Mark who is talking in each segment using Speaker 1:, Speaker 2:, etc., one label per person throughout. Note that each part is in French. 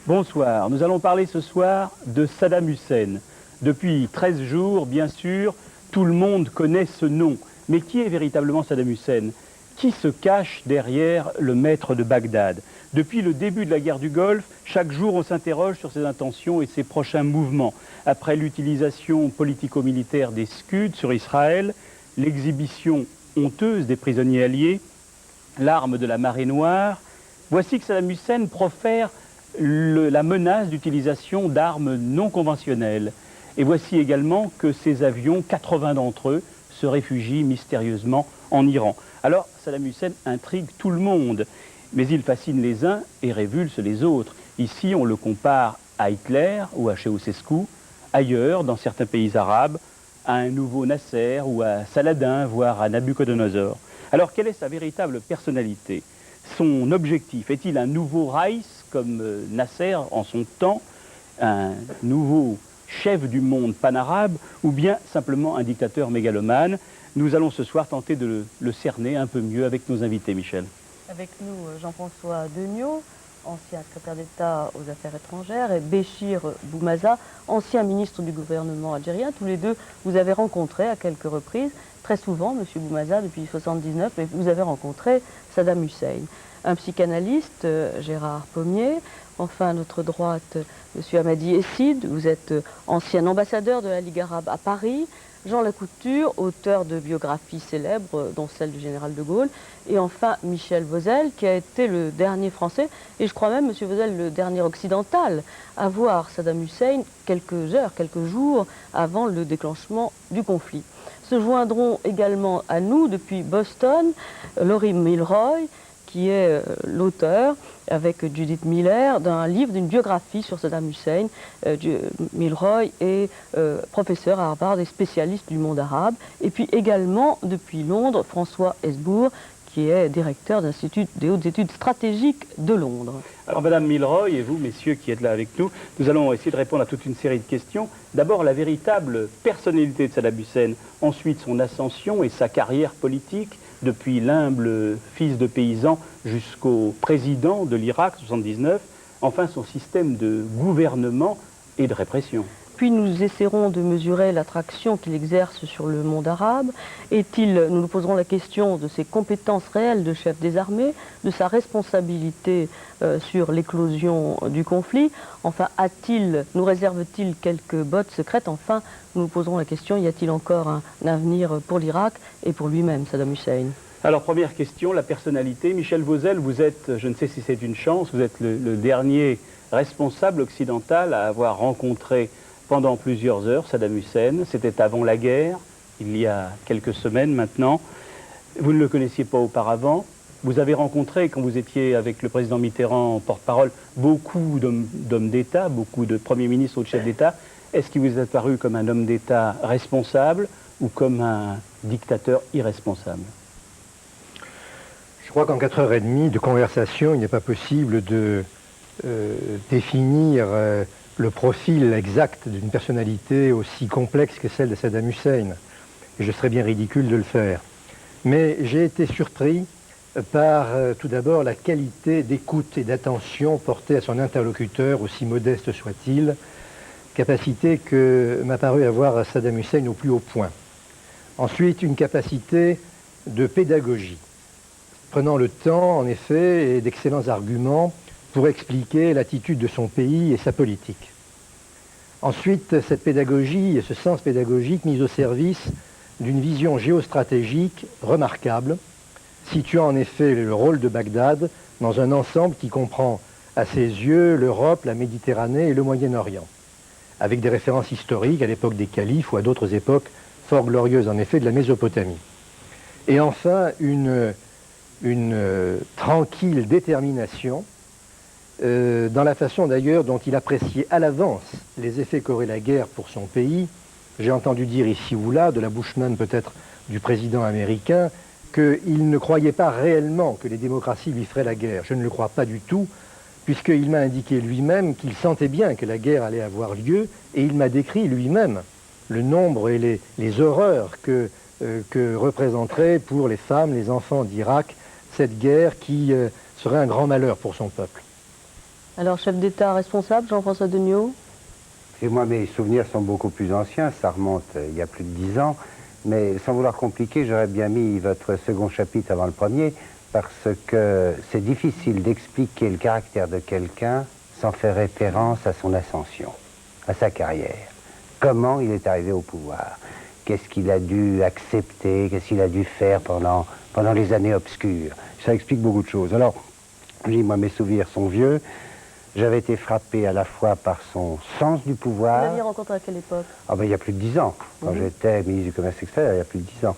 Speaker 1: Bonsoir, nous allons parler ce soir de Saddam Hussein. Depuis 13 jours, bien sûr, tout le monde connaît ce nom. Mais qui est véritablement Saddam Hussein? Qui se cache derrière le maître de Bagdad? Depuis le début de la guerre du Golfe, chaque jour on s'interroge sur ses intentions et ses prochains mouvements. Après l'utilisation politico-militaire des Scuds sur Israël, l'exhibition honteuse des prisonniers alliés, l'arme de la marée noire, voici que Saddam Hussein profère la menace d'utilisation d'armes non conventionnelles. Et voici également que ces avions, 80 d'entre eux, se réfugient mystérieusement en Iran. Alors Saddam Hussein intrigue tout le monde, mais il fascine les uns et révulse les autres. Ici, on le compare à Hitler ou à Ceausescu, ailleurs, dans certains pays arabes, à un nouveau Nasser ou à Saladin, voire à Nabucodonosor. Alors quelle est sa véritable personnalité? Son objectif est-il un nouveau Raïs comme Nasser en son temps, un nouveau chef du monde panarabe, ou bien simplement un dictateur mégalomane? Nous allons ce soir tenter de le cerner un peu mieux avec nos invités, Michel.
Speaker 2: Avec nous, Jean-François Degnaud, ancien secrétaire d'État aux Affaires étrangères, et Béchir Boumaza, ancien ministre du gouvernement algérien. Tous les deux, vous avez rencontré à quelques reprises, très souvent, M. Boumaza, depuis 1979, mais vous avez rencontré Saddam Hussein. Un psychanalyste, Gérard Pommier. Enfin, à notre droite, M. Hamadi Essid, vous êtes ancien ambassadeur de la Ligue arabe à Paris. Jean Lacouture, auteur de biographies célèbres, dont celle du général de Gaulle. Et enfin, Michel Vozelle, qui a été le dernier Français, et je crois même, M. Vozelle, le dernier occidental, à voir Saddam Hussein quelques heures, quelques jours avant le déclenchement du conflit. Se joindront également à nous, depuis Boston, Laurie Milroy, qui est l'auteur, avec Judith Miller, d'un livre, d'une biographie sur Saddam Hussein. Milroy est professeur à Harvard et spécialiste du monde arabe. Et puis également, depuis Londres, François Hesbourg, qui est directeur de l'Institut des hautes études stratégiques de Londres.
Speaker 1: Alors Madame Milroy et vous, messieurs qui êtes là avec nous, nous allons essayer de répondre à toute une série de questions. D'abord, la véritable personnalité de Saddam Hussein, ensuite son ascension et sa carrière politique, depuis l'humble fils de paysan jusqu'au président de l'Irak, 79, enfin son système de gouvernement et de répression.
Speaker 2: Puis nous essaierons de mesurer l'attraction qu'il exerce sur le monde arabe. Nous nous poserons la question de ses compétences réelles de chef des armées, de sa responsabilité sur l'éclosion du conflit. Enfin, nous réserve-t-il quelques bottes secrètes? Enfin, nous nous poserons la question, y a-t-il encore un avenir pour l'Irak et pour lui-même, Saddam Hussein?
Speaker 1: Alors, première question, la personnalité. Michel Vozelle, vous êtes, je ne sais si c'est une chance, vous êtes le dernier responsable occidental à avoir rencontré pendant plusieurs heures Saddam Hussein. C'était avant la guerre, il y a quelques semaines maintenant. Vous ne le connaissiez pas auparavant. Vous avez rencontré, quand vous étiez avec le président Mitterrand en porte-parole, beaucoup d'hommes d'État, beaucoup de premiers ministres ou de chefs d'État. Est-ce qu'il vous est apparu comme un homme d'État responsable ou comme un dictateur irresponsable?
Speaker 3: Je crois qu'en 4h30 de conversation, il n'est pas possible de définir le profil exact d'une personnalité aussi complexe que celle de Saddam Hussein. Et je serais bien ridicule de le faire. Mais j'ai été surpris par tout d'abord la qualité d'écoute et d'attention portée à son interlocuteur, aussi modeste soit-il, capacité que m'a paru avoir Saddam Hussein au plus haut point. Ensuite, une capacité de pédagogie, prenant le temps, en effet, et d'excellents arguments pour expliquer l'attitude de son pays et sa politique. Ensuite, cette pédagogie et ce sens pédagogique mis au service d'une vision géostratégique remarquable, situant en effet le rôle de Bagdad dans un ensemble qui comprend à ses yeux l'Europe, la Méditerranée et le Moyen-Orient, avec des références historiques à l'époque des califes ou à d'autres époques fort glorieuses en effet de la Mésopotamie. Et enfin, une tranquille détermination dans la façon d'ailleurs dont il appréciait à l'avance les effets qu'aurait la guerre pour son pays. J'ai entendu dire ici ou là, de la bouche même peut-être du président américain, qu'il ne croyait pas réellement que les démocraties lui feraient la guerre. Je ne le crois pas du tout, puisqu'il m'a indiqué lui-même qu'il sentait bien que la guerre allait avoir lieu, et il m'a décrit lui-même le nombre et les horreurs que représenterait pour les femmes, les enfants d'Irak, cette guerre qui serait un grand malheur pour son peuple.
Speaker 2: Alors, chef d'État responsable, Jean-François Degnaud?
Speaker 4: Et moi, mes souvenirs sont beaucoup plus anciens, ça remonte il y a plus de 10 ans, mais sans vouloir compliquer, j'aurais bien mis votre second chapitre avant le premier, parce que c'est difficile d'expliquer le caractère de quelqu'un sans faire référence à son ascension, à sa carrière. Comment il est arrivé au pouvoir? Qu'est-ce qu'il a dû accepter? Qu'est-ce qu'il a dû faire pendant les années obscures? Ça explique beaucoup de choses. Alors, je dis, moi, mes souvenirs sont vieux. J'avais été frappé à la fois par son sens du pouvoir.
Speaker 2: Vous l'aviez rencontré à quelle époque?
Speaker 4: Ah ben, il y a plus de 10 ans, quand j'étais ministre du Commerce extérieur, il y a plus de 10 ans.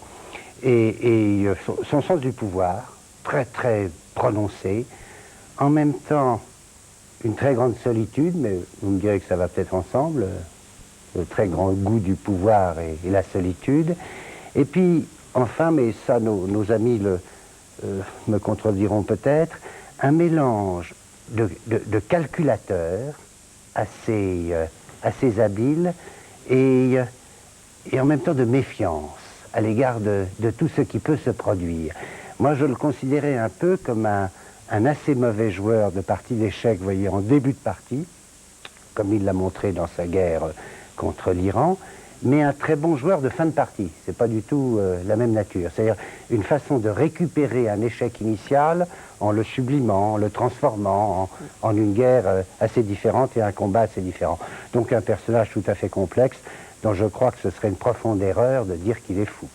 Speaker 4: Et son sens du pouvoir, très très prononcé, en même temps une très grande solitude, mais vous me direz que ça va peut-être ensemble, le très grand goût du pouvoir et la solitude. Et puis, enfin, mais ça nos amis me contrediront peut-être, un mélange de calculateur assez habile et en même temps de méfiance à l'égard de tout ce qui peut se produire. Moi, je le considérais un peu comme un assez mauvais joueur de partie d'échecs, vous voyez, en début de partie, comme il l'a montré dans sa guerre contre l'Iran, mais un très bon joueur de fin de partie. C'est pas du tout la même nature. C'est-à-dire une façon de récupérer un échec initial en le sublimant, en le transformant en une guerre assez différente et un combat assez différent. Donc un personnage tout à fait complexe dont je crois que ce serait une profonde erreur de dire qu'il est fou.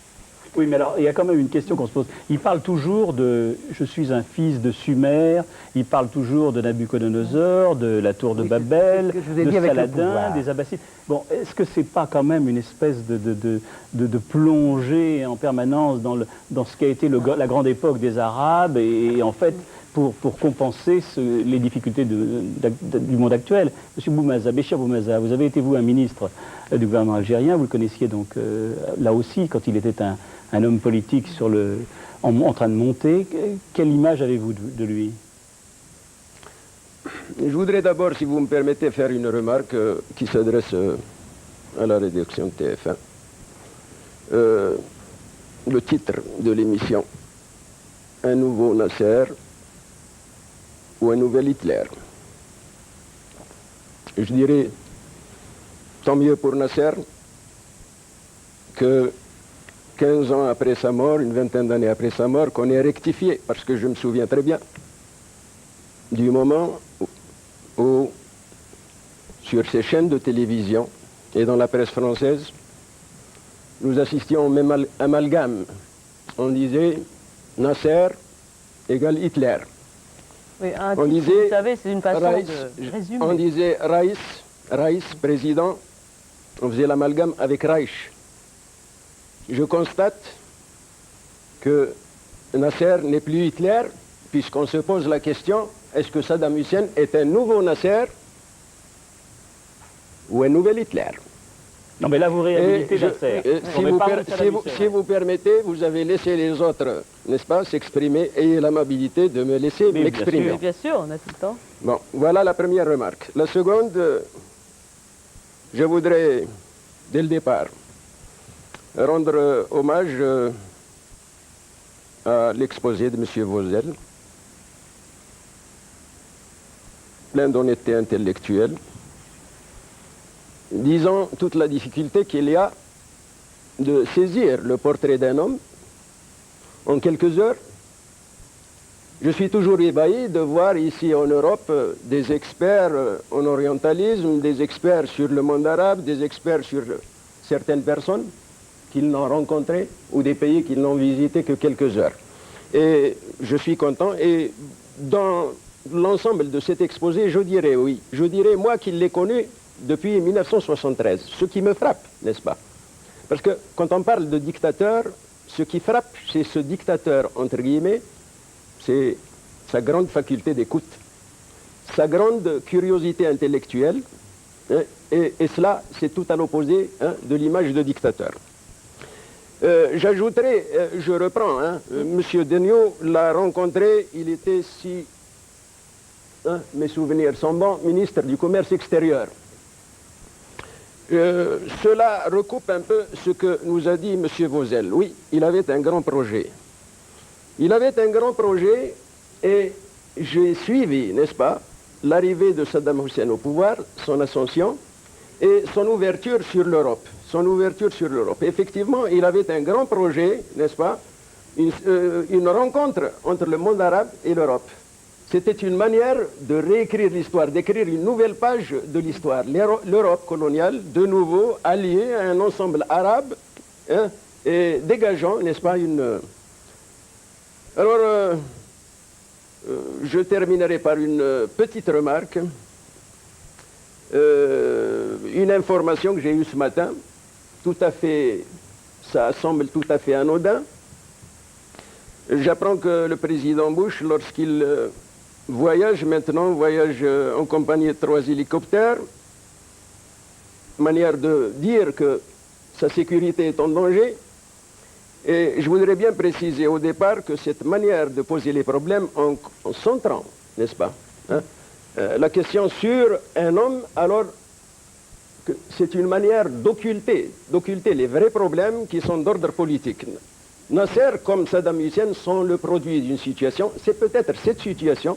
Speaker 1: Oui, mais alors, il y a quand même une question qu'on se pose. Il parle toujours de « je suis un fils de Sumer », il parle toujours de Nabuchodonosor, de la tour de Babel, de Saladin, des Abbassides. Bon, est-ce que c'est pas quand même une espèce de plongée en permanence dans ce qui a été la grande époque des Arabes et en fait, pour compenser les difficultés du monde actuel? Monsieur Boumaza, Béchir Boumaza, vous avez été, vous, un ministre du gouvernement algérien, vous le connaissiez donc là aussi, quand il était un homme politique en train de monter. Quelle image avez-vous de lui?
Speaker 5: Je voudrais d'abord, si vous me permettez, faire une remarque qui s'adresse à la rédaction de TF1. Le titre de l'émission, Un nouveau Nasser ou un nouvel Hitler. Je dirais, tant mieux pour Nasser que 15 ans après sa mort, une vingtaine d'années après sa mort, qu'on ait rectifié, parce que je me souviens très bien du moment où, sur ces chaînes de télévision et dans la presse française, nous assistions au même amalgame. On disait Nasser égale Hitler.
Speaker 2: Oui, on disait, vous savez, c'est une façon de résumer.
Speaker 5: On disait Raïs, président, on faisait l'amalgame avec Reich. Je constate que Nasser n'est plus Hitler, puisqu'on se pose la question, est-ce que Saddam Hussein est un nouveau Nasser ou un nouvel Hitler?
Speaker 1: Non, mais là, vous réhabilitez Nasser.
Speaker 5: Si vous permettez, vous avez laissé les autres, n'est-ce pas, s'exprimer, ayez l'amabilité de me laisser m'exprimer.
Speaker 2: Bien sûr, on a tout le temps.
Speaker 5: Bon, voilà la première remarque. La seconde, je voudrais, dès le départ, rendre hommage à l'exposé de M. Vozelle, plein d'honnêteté intellectuelle, disant toute la difficulté qu'il y a de saisir le portrait d'un homme en quelques heures. Je suis toujours ébahi de voir ici en Europe des experts en orientalisme, des experts sur le monde arabe, des experts sur certaines personnes qu'ils n'ont rencontrées ou des pays qu'ils n'ont visités que quelques heures. Et je suis content. Et dans l'ensemble de cet exposé, je dirais oui. Je dirais, moi qui l'ai connu depuis 1973, ce qui me frappe, n'est-ce pas? Parce que quand on parle de dictateur, ce qui frappe, c'est ce dictateur, entre guillemets, c'est sa grande faculté d'écoute, sa grande curiosité intellectuelle, hein, et cela, c'est tout à l'opposé de l'image de dictateur. J'ajouterai, je reprends, M. Degnaud l'a rencontré, il était, si mes souvenirs sont bons, ministre du Commerce extérieur. Cela recoupe un peu ce que nous a dit M. Vozelle. Oui, il avait un grand projet. Il avait un grand projet et j'ai suivi, n'est-ce pas, l'arrivée de Saddam Hussein au pouvoir, son ascension et son ouverture sur l'Europe. Son ouverture sur l'Europe. Effectivement, il avait un grand projet, n'est-ce pas, une rencontre entre le monde arabe et l'Europe. C'était une manière de réécrire l'histoire, d'écrire une nouvelle page de l'histoire. L'Europe coloniale, de nouveau alliée à un ensemble arabe, hein, et dégageant, n'est-ce pas, une... Alors, je terminerai par une petite remarque, une information que j'ai eue ce matin, tout à fait, ça semble tout à fait anodin. J'apprends que le président Bush, lorsqu'il voyage en compagnie de 3 hélicoptères, manière de dire que sa sécurité est en danger. Et je voudrais bien préciser au départ que cette manière de poser les problèmes en centrant, n'est-ce pas, hein, la question sur un homme, alors que c'est une manière d'occulter les vrais problèmes qui sont d'ordre politique. Nasser, comme Saddam Hussein, sont le produit d'une situation. C'est peut-être cette situation,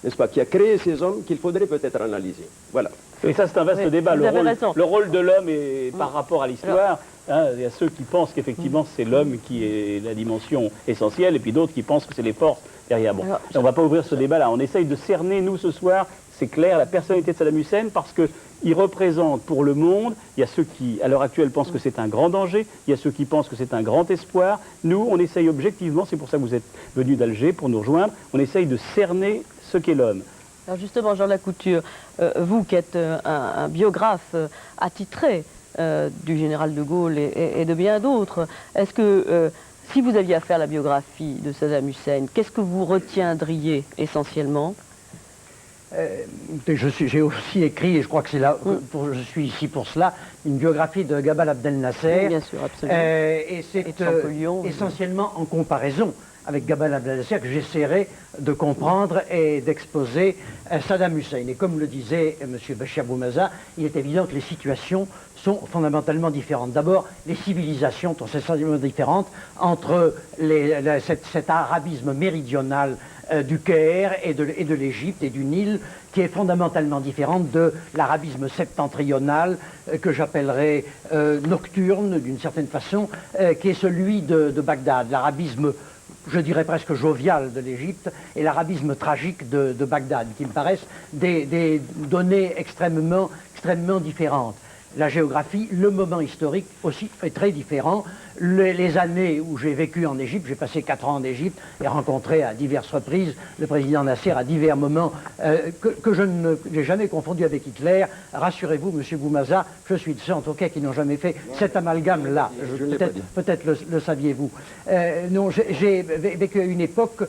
Speaker 5: n'est-ce pas, qui a créé ces hommes qu'il faudrait peut-être analyser. Voilà.
Speaker 1: Et ça, c'est un vaste débat. Le rôle de l'homme par rapport à l'histoire. Hein, il y a ceux qui pensent qu'effectivement c'est l'homme qui est la dimension essentielle, et puis d'autres qui pensent que c'est les forces derrière. Bon, on ne va pas ouvrir ce débat-là. On essaye de cerner, nous, ce soir, c'est clair, la personnalité de Saddam Hussein, parce qu'il représente pour le monde, il y a ceux qui, à l'heure actuelle, pensent que c'est un grand danger, il y a ceux qui pensent que c'est un grand espoir. Nous, on essaye objectivement, c'est pour ça que vous êtes venus d'Alger pour nous rejoindre, on essaye de cerner ce qu'est l'homme.
Speaker 2: Alors justement, Jean Lacouture, vous qui êtes un biographe attitré du général de Gaulle et de bien d'autres, est-ce que si vous aviez à faire la biographie de Saddam Hussein, qu'est-ce que vous retiendriez essentiellement?
Speaker 6: J'ai aussi écrit, et je crois que c'est là, je suis ici pour cela, une biographie de Gamal Abdel Nasser.
Speaker 2: Oui, bien sûr, absolument.
Speaker 6: Et c'est essentiellement en comparaison avec Gamal Abdel Nasser que j'essaierai de comprendre et d'exposer Saddam Hussein. Et comme le disait M. Bachir Boumaza, il est évident que les situations sont fondamentalement différentes. D'abord, les civilisations sont essentiellement différentes entre cet arabisme méridional du Caire et de l'Égypte et du Nil, qui est fondamentalement différente de l'arabisme septentrional, que j'appellerais nocturne d'une certaine façon, qui est celui de Bagdad, l'arabisme, je dirais presque jovial de l'Égypte, et l'arabisme tragique de Bagdad, qui me paraissent des données extrêmement différentes. La géographie, le moment historique aussi est très différent. Les années où j'ai vécu en Égypte, j'ai passé 4 ans en Égypte et rencontré à diverses reprises le président Nasser à divers moments que je n'ai jamais confondu avec Hitler. Rassurez-vous, M. Boumaza, je suis de ceux en tout cas qui n'ont jamais fait cet amalgame-là. Peut-être le saviez-vous. Non, j'ai vécu une époque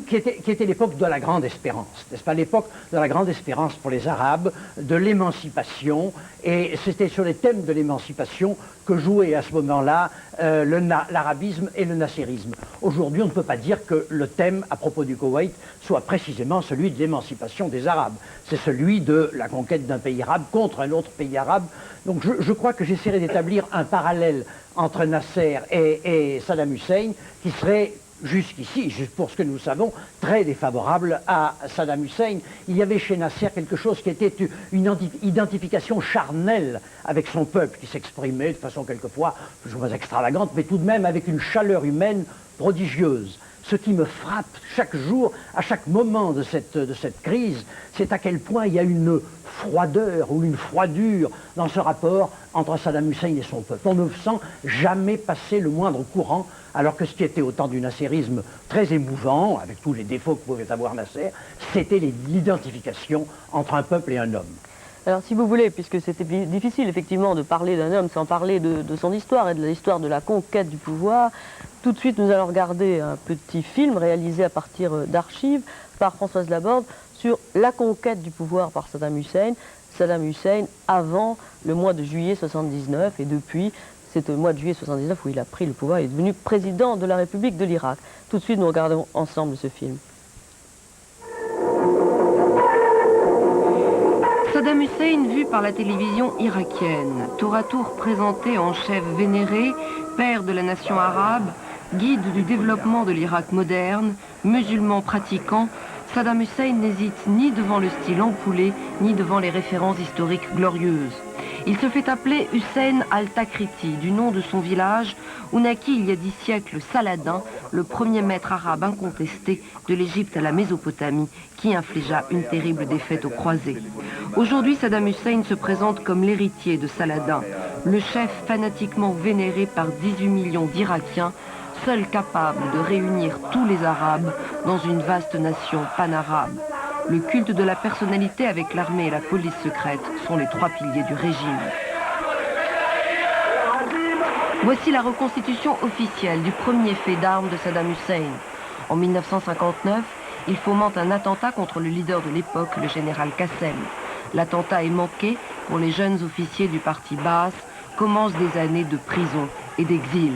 Speaker 6: qui était l'époque de la grande espérance, n'est-ce pas, l'époque de la grande espérance pour les Arabes, de l'émancipation, et c'était sur les thèmes de l'émancipation que jouaient à ce moment-là l'arabisme et le nasserisme. Aujourd'hui, on ne peut pas dire que le thème à propos du Koweït soit précisément celui de l'émancipation des Arabes. C'est celui de la conquête d'un pays arabe contre un autre pays arabe. Donc je crois que j'essaierai d'établir un parallèle entre Nasser et Saddam Hussein qui serait jusqu'ici, pour ce que nous savons, très défavorable à Saddam Hussein. Il y avait chez Nasser quelque chose qui était une identification charnelle avec son peuple, qui s'exprimait de façon quelquefois plus ou moins extravagante, mais tout de même avec une chaleur humaine prodigieuse. Ce qui me frappe chaque jour, à chaque moment de cette crise, c'est à quel point il y a une froideur ou une froidure dans ce rapport entre Saddam Hussein et son peuple. On ne sent jamais passer le moindre courant, alors que ce qui était au temps du nasserisme très émouvant, avec tous les défauts que pouvait avoir Nasser, c'était l'identification entre un peuple et un homme.
Speaker 2: Alors si vous voulez, puisque c'était difficile effectivement de parler d'un homme sans parler de son histoire et de l'histoire de la conquête du pouvoir, tout de suite nous allons regarder un petit film réalisé à partir d'archives par Françoise Laborde sur la conquête du pouvoir par Saddam Hussein avant le mois de juillet 79, et depuis c'est au mois de juillet 79 où il a pris le pouvoir et est devenu président de la République de l'Irak. Tout de suite nous regardons ensemble ce film.
Speaker 7: Saddam Hussein vu par la télévision irakienne, tour à tour présenté en chef vénéré, père de la nation arabe, guide du développement de l'Irak moderne, musulman pratiquant, Saddam Hussein n'hésite ni devant le style ampoulé, ni devant les références historiques glorieuses. Il se fait appeler Hussein al-Takriti, du nom de son village, où naquit il y a 10 siècles Saladin, le premier maître arabe incontesté de l'Égypte à la Mésopotamie, qui infligea une terrible défaite aux croisés. Aujourd'hui, Saddam Hussein se présente comme l'héritier de Saladin, le chef fanatiquement vénéré par 18 millions d'Irakiens, seul capable de réunir tous les Arabes dans une vaste nation panarabe. Le culte de la personnalité avec l'armée et la police secrète sont les 3 piliers du régime. Voici la reconstitution officielle du premier fait d'armes de Saddam Hussein. En 1959, il fomente un attentat contre le leader de l'époque, le général Qassem. L'attentat est manqué pour les jeunes officiers du parti Baas, commencent des années de prison et d'exil.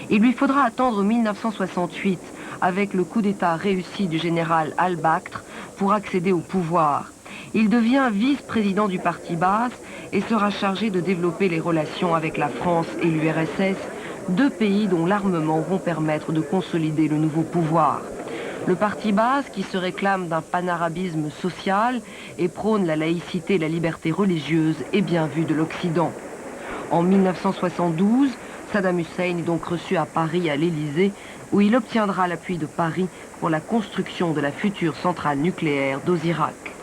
Speaker 7: Il lui faudra attendre 1968, avec le coup d'État réussi du général al-Bakr, pour accéder au pouvoir. Il devient vice-président du parti Baas et sera chargé de développer les relations avec la France et l'URSS, 2 pays dont l'armement vont permettre de consolider le nouveau pouvoir. Le parti Baas, qui se réclame d'un panarabisme social et prône la laïcité et la liberté religieuse, est bien vu de l'Occident. En 1972, Saddam Hussein est donc reçu à Paris, à l'Élysée, où il obtiendra l'appui de Paris pour la construction de la future centrale nucléaire d'Osirak.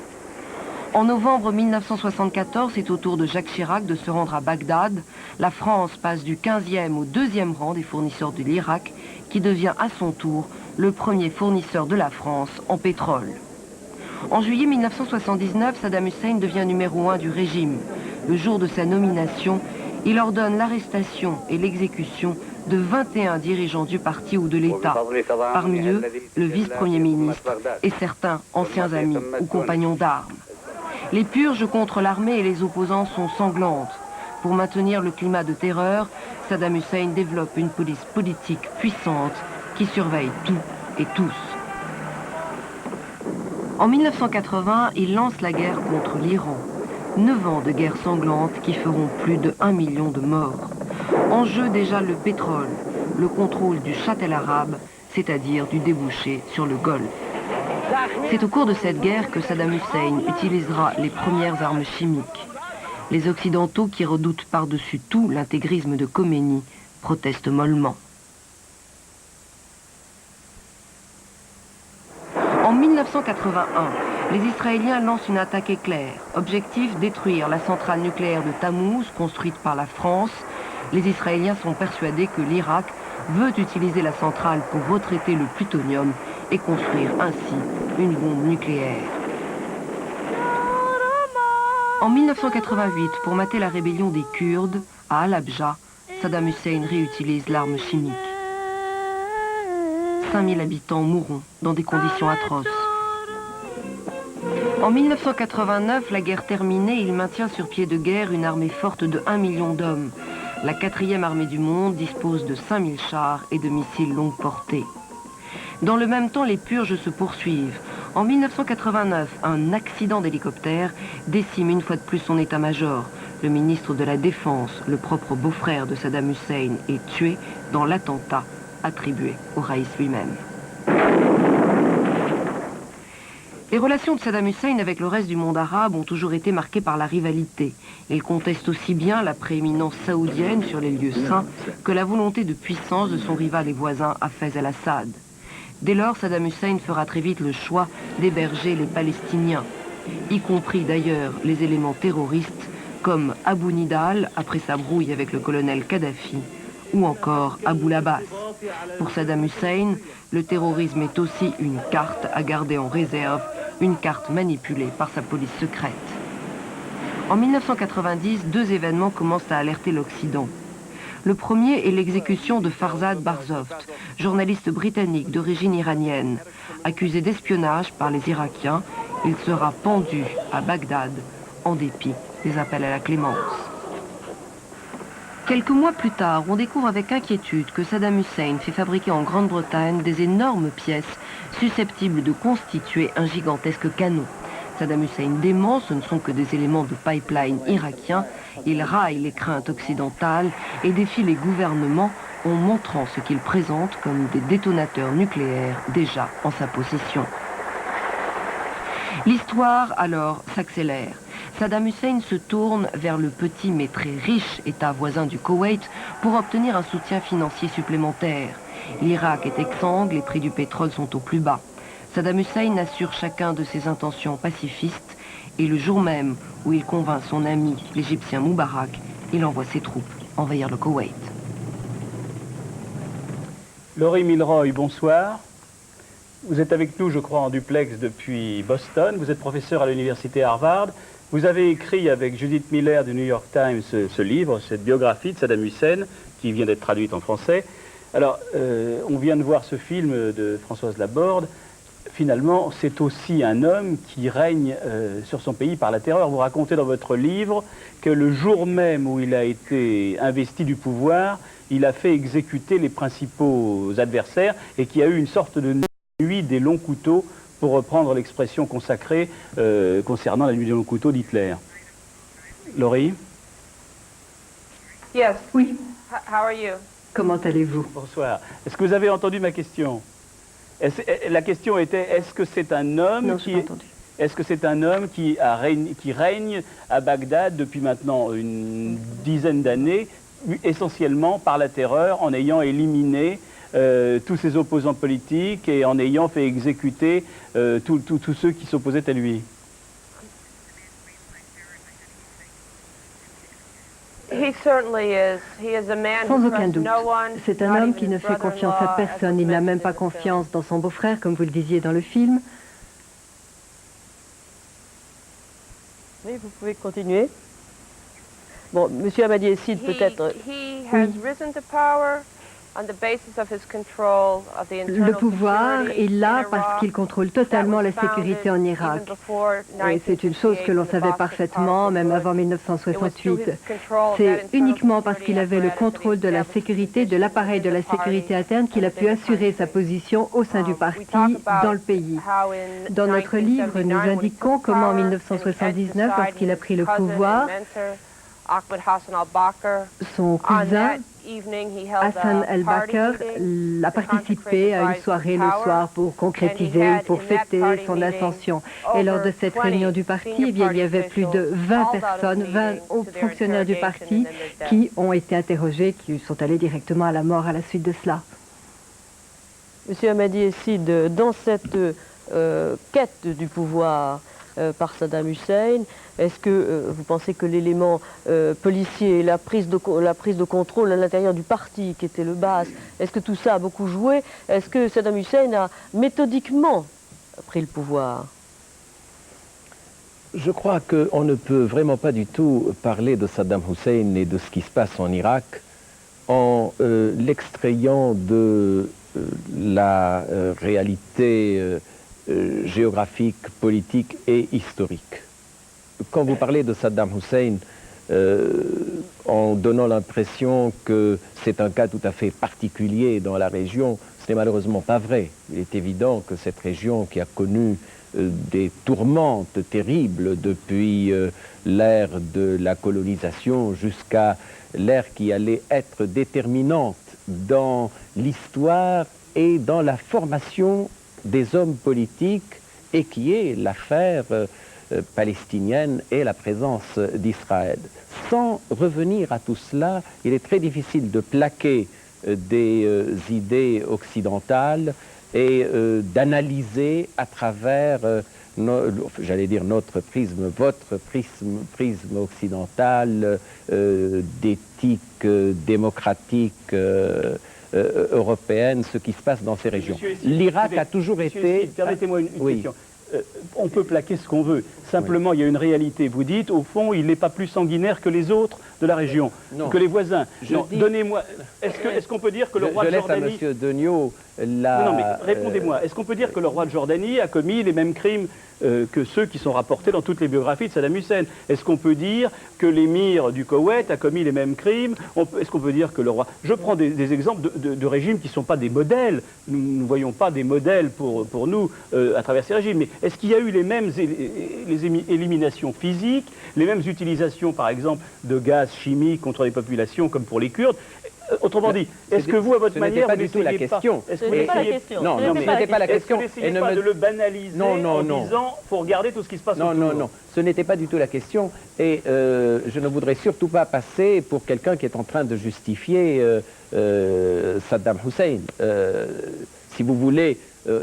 Speaker 7: En novembre 1974, c'est au tour de Jacques Chirac de se rendre à Bagdad. La France passe du 15e au 2e rang des fournisseurs de l'Irak, qui devient à son tour le premier fournisseur de la France en pétrole. En juillet 1979, Saddam Hussein devient numéro 1 du régime. Le jour de sa nomination, il ordonne l'arrestation et l'exécution de 21 dirigeants du parti ou de l'État. Parmi eux, le vice-premier ministre et certains anciens amis ou compagnons d'armes. Les purges contre l'armée et les opposants sont sanglantes. Pour maintenir le climat de terreur, Saddam Hussein développe une police politique puissante qui surveille tout et tous. En 1980, il lance la guerre contre l'Iran. 9 ans de guerre sanglante qui feront plus de 1 million de morts. En jeu déjà le pétrole, le contrôle du châtel arabe, c'est-à-dire du débouché sur le Golfe. C'est au cours de cette guerre que Saddam Hussein utilisera les premières armes chimiques. Les Occidentaux, qui redoutent par-dessus tout l'intégrisme de Khomeini, protestent mollement. En 1981, les Israéliens lancent une attaque éclair. Objectif, détruire la centrale nucléaire de Tammuz, construite par la France. Les Israéliens sont persuadés que l'Irak veut utiliser la centrale pour retraiter le plutonium et construire ainsi une bombe nucléaire. En 1988, pour mater la rébellion des Kurdes, à Halabja, Saddam Hussein réutilise l'arme chimique. 5000 habitants mourront dans des conditions atroces. En 1989, la guerre terminée, il maintient sur pied de guerre une armée forte de 1 million d'hommes. La 4e armée du monde dispose de 5000 chars et de missiles longue portée. Dans le même temps, les purges se poursuivent. En 1989, un accident d'hélicoptère décime une fois de plus son état-major. Le ministre de la Défense, le propre beau-frère de Saddam Hussein, est tué dans l'attentat attribué au Raïs lui-même. Les relations de Saddam Hussein avec le reste du monde arabe ont toujours été marquées par la rivalité. Il conteste aussi bien la prééminence saoudienne sur les lieux saints que la volonté de puissance de son rival et voisin Hafez al-Assad. Dès lors, Saddam Hussein fera très vite le choix d'héberger les Palestiniens, y compris d'ailleurs les éléments terroristes comme Abu Nidal, après sa brouille avec le colonel Kadhafi, ou encore Abu Labas. Pour Saddam Hussein, le terrorisme est aussi une carte à garder en réserve, une carte manipulée par sa police secrète. En 1990, 2 événements commencent à alerter l'Occident. Le premier est l'exécution de Farzad Barzoft, journaliste britannique d'origine iranienne. Accusé d'espionnage par les Irakiens, il sera pendu à Bagdad, en dépit des appels à la clémence. Quelques mois plus tard, on découvre avec inquiétude que Saddam Hussein fait fabriquer en Grande-Bretagne des énormes pièces susceptibles de constituer un gigantesque canon. Saddam Hussein dément, ce ne sont que des éléments de pipeline irakien. Il raille les craintes occidentales et défie les gouvernements en montrant ce qu'il présente comme des détonateurs nucléaires déjà en sa possession. L'histoire, alors, s'accélère. Saddam Hussein se tourne vers le petit mais très riche État voisin du Koweït pour obtenir un soutien financier supplémentaire. L'Irak est exsangue, les prix du pétrole sont au plus bas. Saddam Hussein assure chacun de ses intentions pacifistes et le jour même où il convainc son ami, l'Égyptien Moubarak, il envoie ses troupes envahir le Koweït.
Speaker 1: Laurie Milroy, bonsoir. Vous êtes avec nous, je crois, en duplex depuis Boston. Vous êtes professeur à l'université Harvard. Vous avez écrit avec Judith Miller du New York Times ce livre, cette biographie de Saddam Hussein, qui vient d'être traduite en français. Alors, on vient de voir ce film de Françoise Laborde. Finalement, c'est aussi un homme qui règne sur son pays par la terreur. Vous racontez dans votre livre que le jour même où il a été investi du pouvoir, il a fait exécuter les principaux adversaires et qu'il y a eu une sorte de nuit des longs couteaux, pour reprendre l'expression consacrée concernant la nuit des longs couteaux d'Hitler. Laurie?
Speaker 8: Yes.
Speaker 7: Oui.
Speaker 8: How are you?
Speaker 7: Comment allez-vous?
Speaker 1: Bonsoir. Est-ce que vous avez entendu ma question? La question était, est-ce que c'est un homme
Speaker 7: Non,
Speaker 1: qui...
Speaker 7: je n'ai pas entendu.
Speaker 1: Est-ce que c'est un homme qui règne à Bagdad depuis maintenant une dizaine d'années, essentiellement par la terreur, en ayant éliminé tous ses opposants politiques et en ayant fait exécuter tous ceux qui s'opposaient à lui?
Speaker 9: Sans aucun doute. C'est un homme qui ne fait confiance à personne. Il n'a même pas confiance dans son beau-frère, comme vous le disiez dans le film.
Speaker 2: Oui, vous pouvez continuer. Bon, Monsieur Hamadi Essid, peut-être...
Speaker 9: Le pouvoir, il l'a parce qu'il contrôle totalement la sécurité en Irak. Et c'est une chose que l'on savait parfaitement, même avant 1968. C'est uniquement parce qu'il avait le contrôle de la sécurité, de l'appareil de la sécurité interne, qu'il a pu assurer sa position au sein du parti, dans le pays. Dans notre livre, nous indiquons comment en 1979, lorsqu'il a pris le pouvoir, son cousin, Hassan al-Bakr, a participé à une soirée le soir pour concrétiser, pour fêter son ascension. Et lors de cette réunion du parti, eh bien, il y avait plus de 20 personnes, 20 hauts fonctionnaires du parti qui ont été interrogés, qui sont allés directement à la mort à la suite de cela.
Speaker 2: Monsieur Hamadi Essid, dans cette quête du pouvoir par Saddam Hussein, est-ce que vous pensez que l'élément policier, la prise de contrôle à l'intérieur du parti, qui était le base, est-ce que tout ça a beaucoup joué? Est-ce que Saddam Hussein a méthodiquement pris le pouvoir?
Speaker 10: Je crois qu'on ne peut vraiment pas du tout parler de Saddam Hussein et de ce qui se passe en Irak en l'extrayant de la réalité géographique, politique et historique. Quand vous parlez de Saddam Hussein, en donnant l'impression que c'est un cas tout à fait particulier dans la région, ce n'est malheureusement pas vrai. Il est évident que cette région qui a connu des tourmentes terribles depuis l'ère de la colonisation jusqu'à l'ère qui allait être déterminante dans l'histoire et dans la formation des hommes politiques et qui est l'affaire palestinienne et la présence d'Israël. Sans revenir à tout cela, il est très difficile de plaquer des idées occidentales et d'analyser à travers, j'allais dire notre prisme, votre prisme occidental d'éthique démocratique européenne, ce qui se passe dans ces régions. L'Irak a toujours été...
Speaker 1: Permettez-moi une question. On peut plaquer ce qu'on veut. Simplement, il y a une réalité. Vous dites, au fond, il n'est pas plus sanguinaire que les autres de la région, que les voisins. Donnez-moi... Est-ce qu'on peut dire que le roi de Jordanie...
Speaker 10: Je laisse à M. Degnaud la...
Speaker 1: Non, mais répondez-moi. Est-ce qu'on peut dire que le roi de Jordanie a commis les mêmes crimes que ceux qui sont rapportés dans toutes les biographies de Saddam Hussein? Est-ce qu'on peut dire que l'émir du Koweït a commis les mêmes crimes? Est-ce qu'on peut dire que le roi... Je prends des exemples de régimes qui ne sont pas des modèles. Nous ne voyons pas des modèles pour nous à travers ces régimes. Mais est-ce qu'il y a eu les mêmes éliminations physiques, les mêmes utilisations, par exemple, de gaz chimiques contre les populations, comme pour les Kurdes? Autrement dit, est-ce que vous, à votre manière,
Speaker 10: pas du tout la question.
Speaker 2: Ce n'était pas la question.
Speaker 10: Non, ce n'était pas la question.
Speaker 1: Est-ce que vous n'essayez pas de le banaliser en disant « faut regarder tout ce qui se passe autour ».
Speaker 10: Non, ce n'était pas du tout la question. Et je ne voudrais surtout pas passer pour quelqu'un qui est en train de justifier Saddam Hussein. Si vous voulez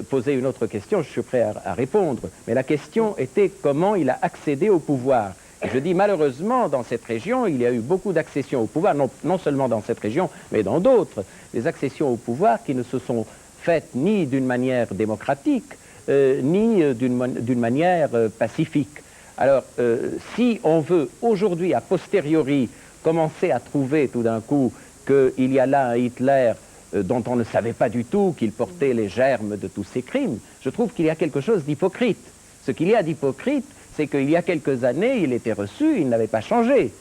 Speaker 10: poser une autre question, je suis prêt à répondre. Mais la question était comment il a accédé au pouvoir. Je dis malheureusement, dans cette région, il y a eu beaucoup d'accessions au pouvoir, non seulement dans cette région, mais dans d'autres. Des accessions au pouvoir qui ne se sont faites ni d'une manière démocratique, ni d'une manière pacifique. Alors, si on veut aujourd'hui, a posteriori, commencer à trouver tout d'un coup qu'il y a là un Hitler dont on ne savait pas du tout qu'il portait les germes de tous ces crimes, je trouve qu'il y a quelque chose d'hypocrite. Ce qu'il y a d'hypocrite, c'est qu'il y a quelques années, il était reçu, il n'avait pas changé.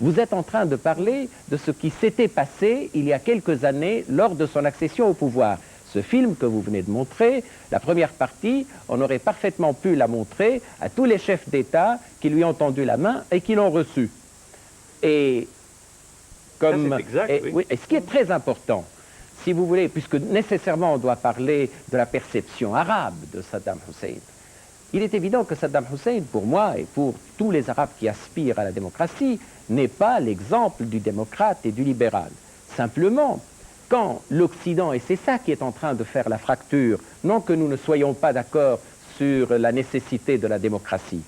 Speaker 10: Vous êtes en train de parler de ce qui s'était passé il y a quelques années lors de son accession au pouvoir. Ce film que vous venez de montrer, la première partie, on aurait parfaitement pu la montrer à tous les chefs d'État qui lui ont tendu la main et qui l'ont reçu. Et comme, et ce qui est très important, si vous voulez, puisque nécessairement on doit parler de la perception arabe de Saddam Hussein, il est évident que Saddam Hussein, pour moi et pour tous les Arabes qui aspirent à la démocratie, n'est pas l'exemple du démocrate et du libéral. Simplement, quand l'Occident, et c'est ça qui est en train de faire la fracture, non que nous ne soyons pas d'accord sur la nécessité de la démocratie,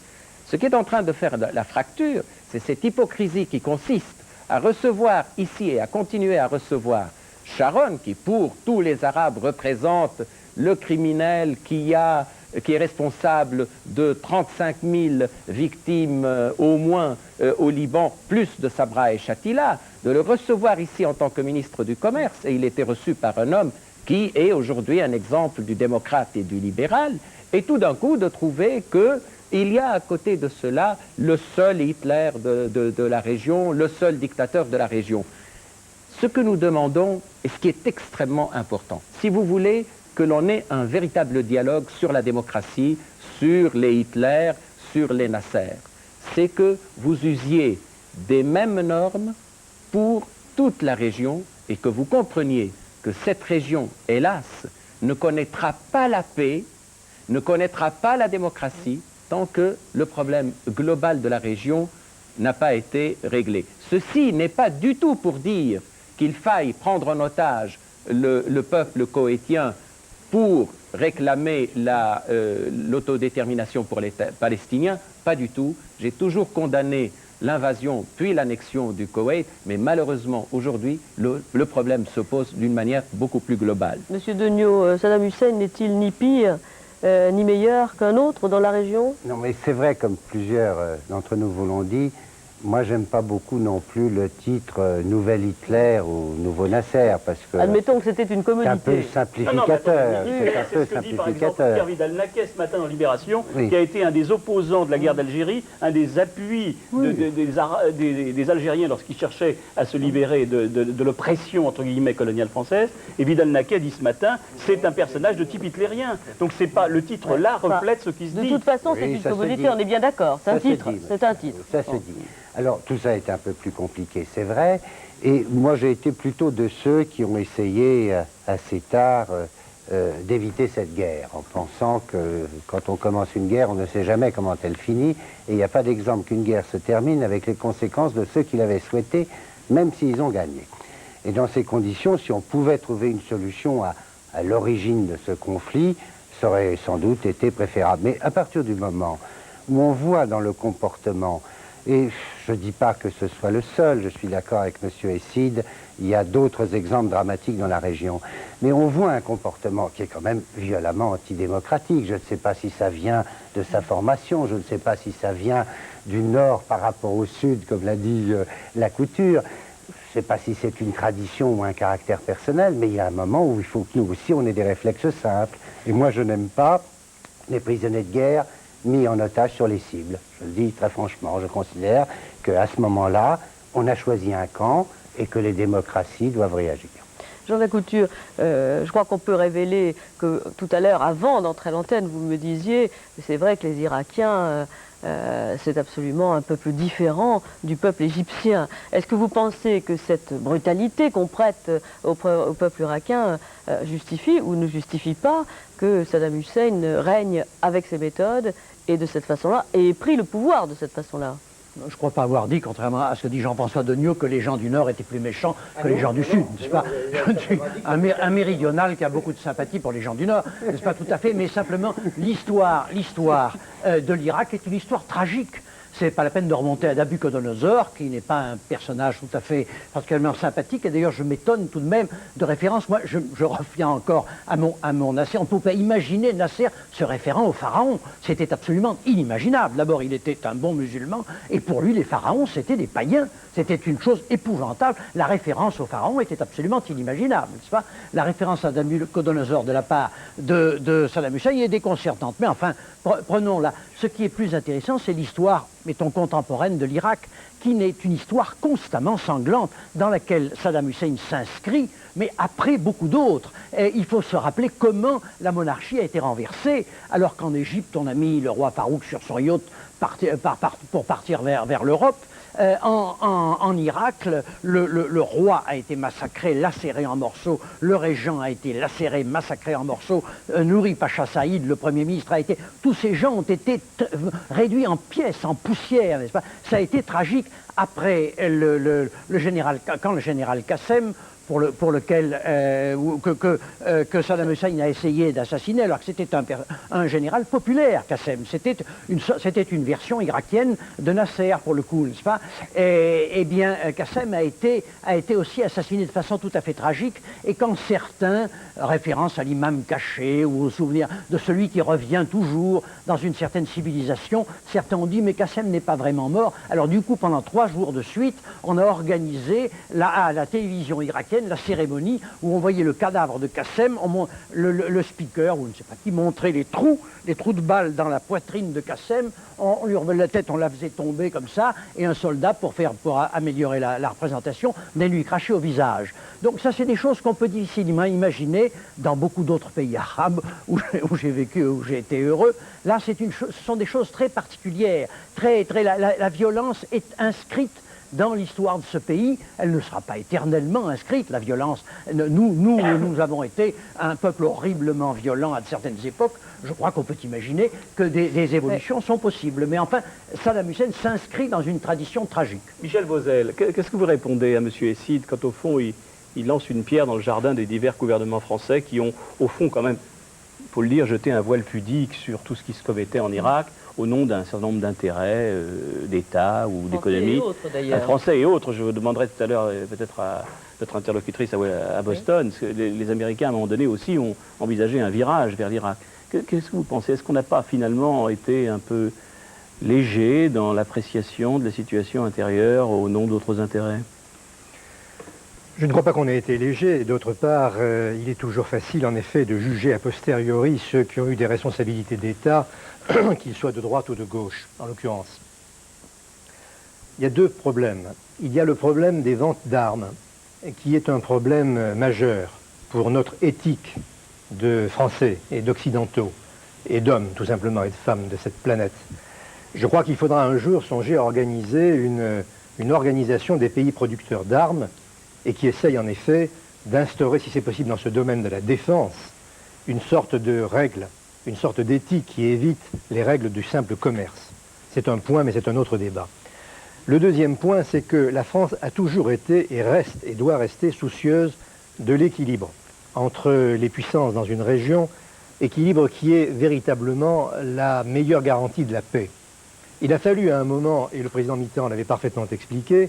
Speaker 10: ce qui est en train de faire la fracture, c'est cette hypocrisie qui consiste à recevoir ici et à continuer à recevoir Sharon, qui pour tous les Arabes représente le criminel qui est responsable de 35 000 victimes au moins au Liban, plus de Sabra et Shatila, de le recevoir ici en tant que ministre du Commerce, et il était reçu par un homme qui est aujourd'hui un exemple du démocrate et du libéral, et tout d'un coup de trouver qu'il y a à côté de cela le seul Hitler de la région, le seul dictateur de la région. Ce que nous demandons, et ce qui est extrêmement important, si vous voulez que l'on ait un véritable dialogue sur la démocratie, sur les Hitler, sur les Nasser, c'est que vous usiez des mêmes normes pour toute la région et que vous compreniez que cette région, hélas, ne connaîtra pas la paix, ne connaîtra pas la démocratie tant que le problème global de la région n'a pas été réglé. Ceci n'est pas du tout pour dire qu'il faille prendre en otage le peuple koweïtien pour réclamer l'autodétermination pour les Palestiniens, pas du tout. J'ai toujours condamné l'invasion puis l'annexion du Koweït, mais malheureusement aujourd'hui, le problème se pose d'une manière beaucoup plus globale.
Speaker 2: Monsieur Degnaud, Saddam Hussein n'est-il ni pire ni meilleur qu'un autre dans la région?
Speaker 4: Non, mais c'est vrai, comme plusieurs d'entre nous vous l'ont dit, moi, j'aime pas beaucoup non plus le titre Nouvel Hitler ou Nouveau Nasser, parce que...
Speaker 2: Admettons que c'était une commodité.
Speaker 4: C'est un peu simplificateur.
Speaker 1: C'est un peu simplificateur. Par exemple, Pierre Vidal-Naquet, ce matin dans Libération, qui a été un des opposants de la guerre d'Algérie, un des appuis des Algériens lorsqu'ils cherchaient à se libérer de l'oppression, entre guillemets, coloniale française. Et Vidal-Naquet dit ce matin, c'est un personnage de type hitlérien. Donc c'est pas, le titre là reflète ce qui se dit.
Speaker 2: De toute façon, c'est une commodité, on est bien d'accord. C'est un titre. C'est un titre.
Speaker 4: Ça se dit. Alors, tout ça est un peu plus compliqué, c'est vrai. Et moi, j'ai été plutôt de ceux qui ont essayé, assez tard, d'éviter cette guerre, en pensant que quand on commence une guerre, on ne sait jamais comment elle finit. Et il n'y a pas d'exemple qu'une guerre se termine avec les conséquences de ceux qui l'avaient souhaité, même s'ils ont gagné. Et dans ces conditions, si on pouvait trouver une solution à l'origine de ce conflit, ça aurait sans doute été préférable. Mais à partir du moment où on voit dans le comportement, et je ne dis pas que ce soit le seul, je suis d'accord avec M. Esside, il y a d'autres exemples dramatiques dans la région. Mais on voit un comportement qui est quand même violemment antidémocratique. Je ne sais pas si ça vient de sa formation, je ne sais pas si ça vient du Nord par rapport au Sud, comme l'a dit la Couture. Je ne sais pas si c'est une tradition ou un caractère personnel, mais il y a un moment où il faut que nous aussi, on ait des réflexes simples. Et moi, je n'aime pas les prisonniers de guerre mis en otage sur les cibles. Je le dis très franchement, je considère qu'à ce moment-là, on a choisi un camp et que les démocraties doivent réagir.
Speaker 2: Jean Lacouture, je crois qu'on peut révéler que tout à l'heure, avant d'entrer à l'antenne, vous me disiez, c'est vrai que les Irakiens, c'est absolument un peuple différent du peuple égyptien. Est-ce que vous pensez que cette brutalité qu'on prête au peuple irakien justifie ou ne justifie pas que Saddam Hussein règne avec ses méthodes et de cette façon-là, et ait pris le pouvoir de cette façon-là?
Speaker 6: Je ne crois pas avoir dit, contrairement à ce que dit Jean-François Degnaud, que les gens du Nord étaient plus méchants que les gens du Sud, n'est-ce pas? Je suis un méridional qui a beaucoup de sympathie pour les gens du Nord, n'est-ce pas? Tout à fait, mais simplement, l'histoire de l'Irak est une histoire tragique. C'est pas la peine de remonter à Nabuchodonosor, qui n'est pas un personnage tout à fait particulièrement sympathique. Et d'ailleurs, je m'étonne tout de même de référence. Moi, je reviens encore à mon Nasser. On ne peut pas imaginer Nasser se référant au pharaon. C'était absolument inimaginable. D'abord, il était un bon musulman, et pour lui, les pharaons, c'était des païens. C'était une chose épouvantable. La référence au pharaon était absolument inimaginable, n'est-ce pas? La référence à Nabuchodonosor de la part de Saddam Hussein est déconcertante. Mais enfin, prenons là. Ce qui est plus intéressant, c'est l'histoire, mettons, contemporaine de l'Irak, qui n'est une histoire constamment sanglante, dans laquelle Saddam Hussein s'inscrit, mais après beaucoup d'autres. Et il faut se rappeler comment la monarchie a été renversée, alors qu'en Égypte, on a mis le roi Farouk sur son yacht pour partir vers l'Europe. En Irak, le roi a été massacré, lacéré en morceaux, le régent a été lacéré, massacré en morceaux, Nouri Pacha Saïd, le Premier ministre, a été... Tous ces gens ont été réduits en pièces, en poussière, n'est-ce pas? Ça a été tragique. Après, quand le général Qassem, pour lequel que Saddam Hussein a essayé d'assassiner, alors que c'était un général populaire, Qassem. C'était une version irakienne de Nasser, pour le coup, n'est-ce pas? Eh bien, Qassem a été aussi assassiné de façon tout à fait tragique, et quand certains, référence à l'imam caché, ou au souvenir de celui qui revient toujours dans une certaine civilisation, certains ont dit, mais Qassem n'est pas vraiment mort. Alors du coup, pendant 3 jours de suite, on a organisé à la télévision irakienne la cérémonie où on voyait le cadavre de Qassem, le speaker, ou je ne sais pas qui, montrait les trous de balles dans la poitrine de Qassem, on lui revenait la tête, on la faisait tomber comme ça, et un soldat, pour améliorer la représentation, venait lui cracher au visage. Donc ça, c'est des choses qu'on peut difficilement imaginer dans beaucoup d'autres pays arabes où j'ai vécu, où j'ai été heureux. Là, ce sont des choses très particulières. La violence est inscrite dans l'histoire de ce pays. Elle ne sera pas éternellement inscrite, la violence. Nous avons été un peuple horriblement violent à certaines époques. Je crois qu'on peut imaginer que des évolutions sont possibles. Mais enfin, Saddam Hussein s'inscrit dans une tradition tragique.
Speaker 1: Michel Vauzel, qu'est-ce que vous répondez à M. Esside quand, au fond, il lance une pierre dans le jardin des divers gouvernements français qui ont, au fond, quand même, il faut le dire, jeté un voile pudique sur tout ce qui se commettait en Irak, au nom d'un certain nombre d'intérêts d'État ou d'économie. Français et autres. Je vous demanderai tout à l'heure, peut-être à notre interlocutrice à Boston, parce que les Américains, à un moment donné, aussi, ont envisagé un virage vers l'Irak. Qu'est-ce que vous pensez? Est-ce qu'on n'a pas finalement été un peu léger dans l'appréciation de la situation intérieure au nom d'autres intérêts?
Speaker 3: Je ne crois pas qu'on ait été léger. D'autre part, il est toujours facile, en effet, de juger a posteriori ceux qui ont eu des responsabilités d'État, qu'ils soient de droite ou de gauche, en l'occurrence. Il y a 2 problèmes. Il y a le problème des ventes d'armes, qui est un problème majeur pour notre éthique de Français et d'Occidentaux, et d'hommes, tout simplement, et de femmes de cette planète. Je crois qu'il faudra un jour songer à organiser une organisation des pays producteurs d'armes, et qui essaye en effet d'instaurer, si c'est possible dans ce domaine de la défense, une sorte de règle, une sorte d'éthique qui évite les règles du simple commerce. C'est un point, mais c'est un autre débat. Le deuxième point, c'est que la France a toujours été et reste et doit rester soucieuse de l'équilibre entre les puissances dans une région, équilibre qui est véritablement la meilleure garantie de la paix. Il a fallu à un moment, et le président Mitterrand l'avait parfaitement expliqué,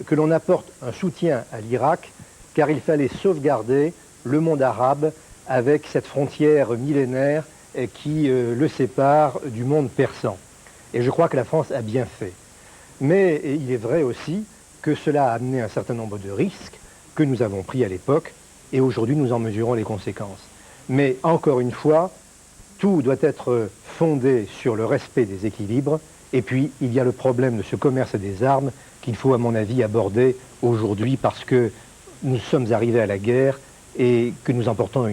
Speaker 3: que l'on apporte un soutien à l'Irak, car il fallait sauvegarder le monde arabe avec cette frontière millénaire qui le sépare du monde persan. Et je crois que la France a bien fait. Mais il est vrai aussi que cela a amené un certain nombre de risques que nous avons pris à l'époque, et aujourd'hui nous en mesurons les conséquences. Mais encore une fois, tout doit être fondé sur le respect des équilibres, et puis il y a le problème de ce commerce des armes qu'il faut, à mon avis, aborder aujourd'hui parce que nous sommes arrivés à la guerre et que nous en portons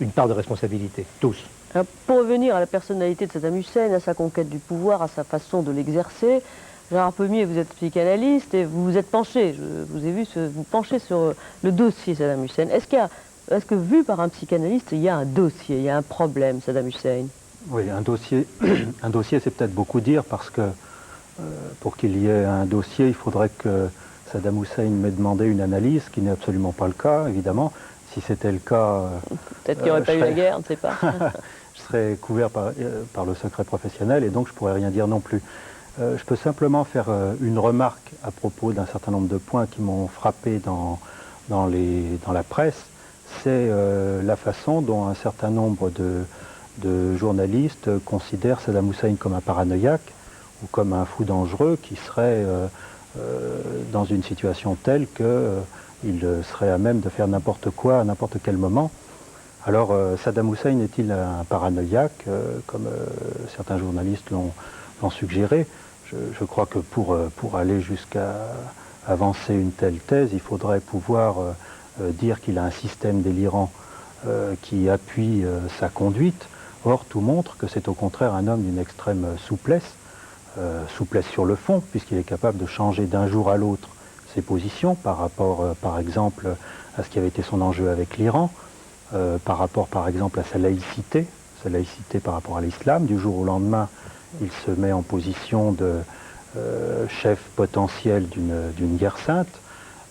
Speaker 3: une part de responsabilité, tous.
Speaker 2: Alors, pour revenir à la personnalité de Saddam Hussein, à sa conquête du pouvoir, à sa façon de l'exercer, Gérard Pommier, vous êtes psychanalyste et vous vous êtes penché, je vous ai vu vous pencher sur le dossier Saddam Hussein. Est-ce que vu par un psychanalyste, il y a un dossier, il y a un problème, Saddam Hussein?
Speaker 8: Oui, un dossier c'est peut-être beaucoup dire parce que pour qu'il y ait un dossier, il faudrait que Saddam Hussein m'ait demandé une analyse, ce qui n'est absolument pas le cas, évidemment. Si c'était le cas...
Speaker 2: Peut-être qu'il n'y aurait pas eu la guerre, on ne sait pas.
Speaker 8: Je serais couvert par le secret professionnel et donc je ne pourrais rien dire non plus. Je peux simplement faire une remarque à propos d'un certain nombre de points qui m'ont frappé dans la presse. C'est la façon dont un certain nombre de journalistes considèrent Saddam Hussein comme un paranoïaque ou comme un fou dangereux qui serait dans une situation telle qu'il serait à même de faire n'importe quoi à n'importe quel moment. Alors Saddam Hussein est-il un paranoïaque comme certains journalistes l'ont suggéré? Je crois que pour aller jusqu'à avancer une telle thèse, il faudrait pouvoir dire qu'il a un système délirant qui appuie sa conduite. Or, tout montre que c'est au contraire un homme d'une extrême souplesse, souplesse sur le fond, puisqu'il est capable de changer d'un jour à l'autre ses positions par rapport, par exemple, à ce qui avait été son enjeu avec l'Iran, par rapport, par exemple, à sa laïcité par rapport à l'islam. Du jour au lendemain, il se met en position de chef potentiel d'une guerre sainte,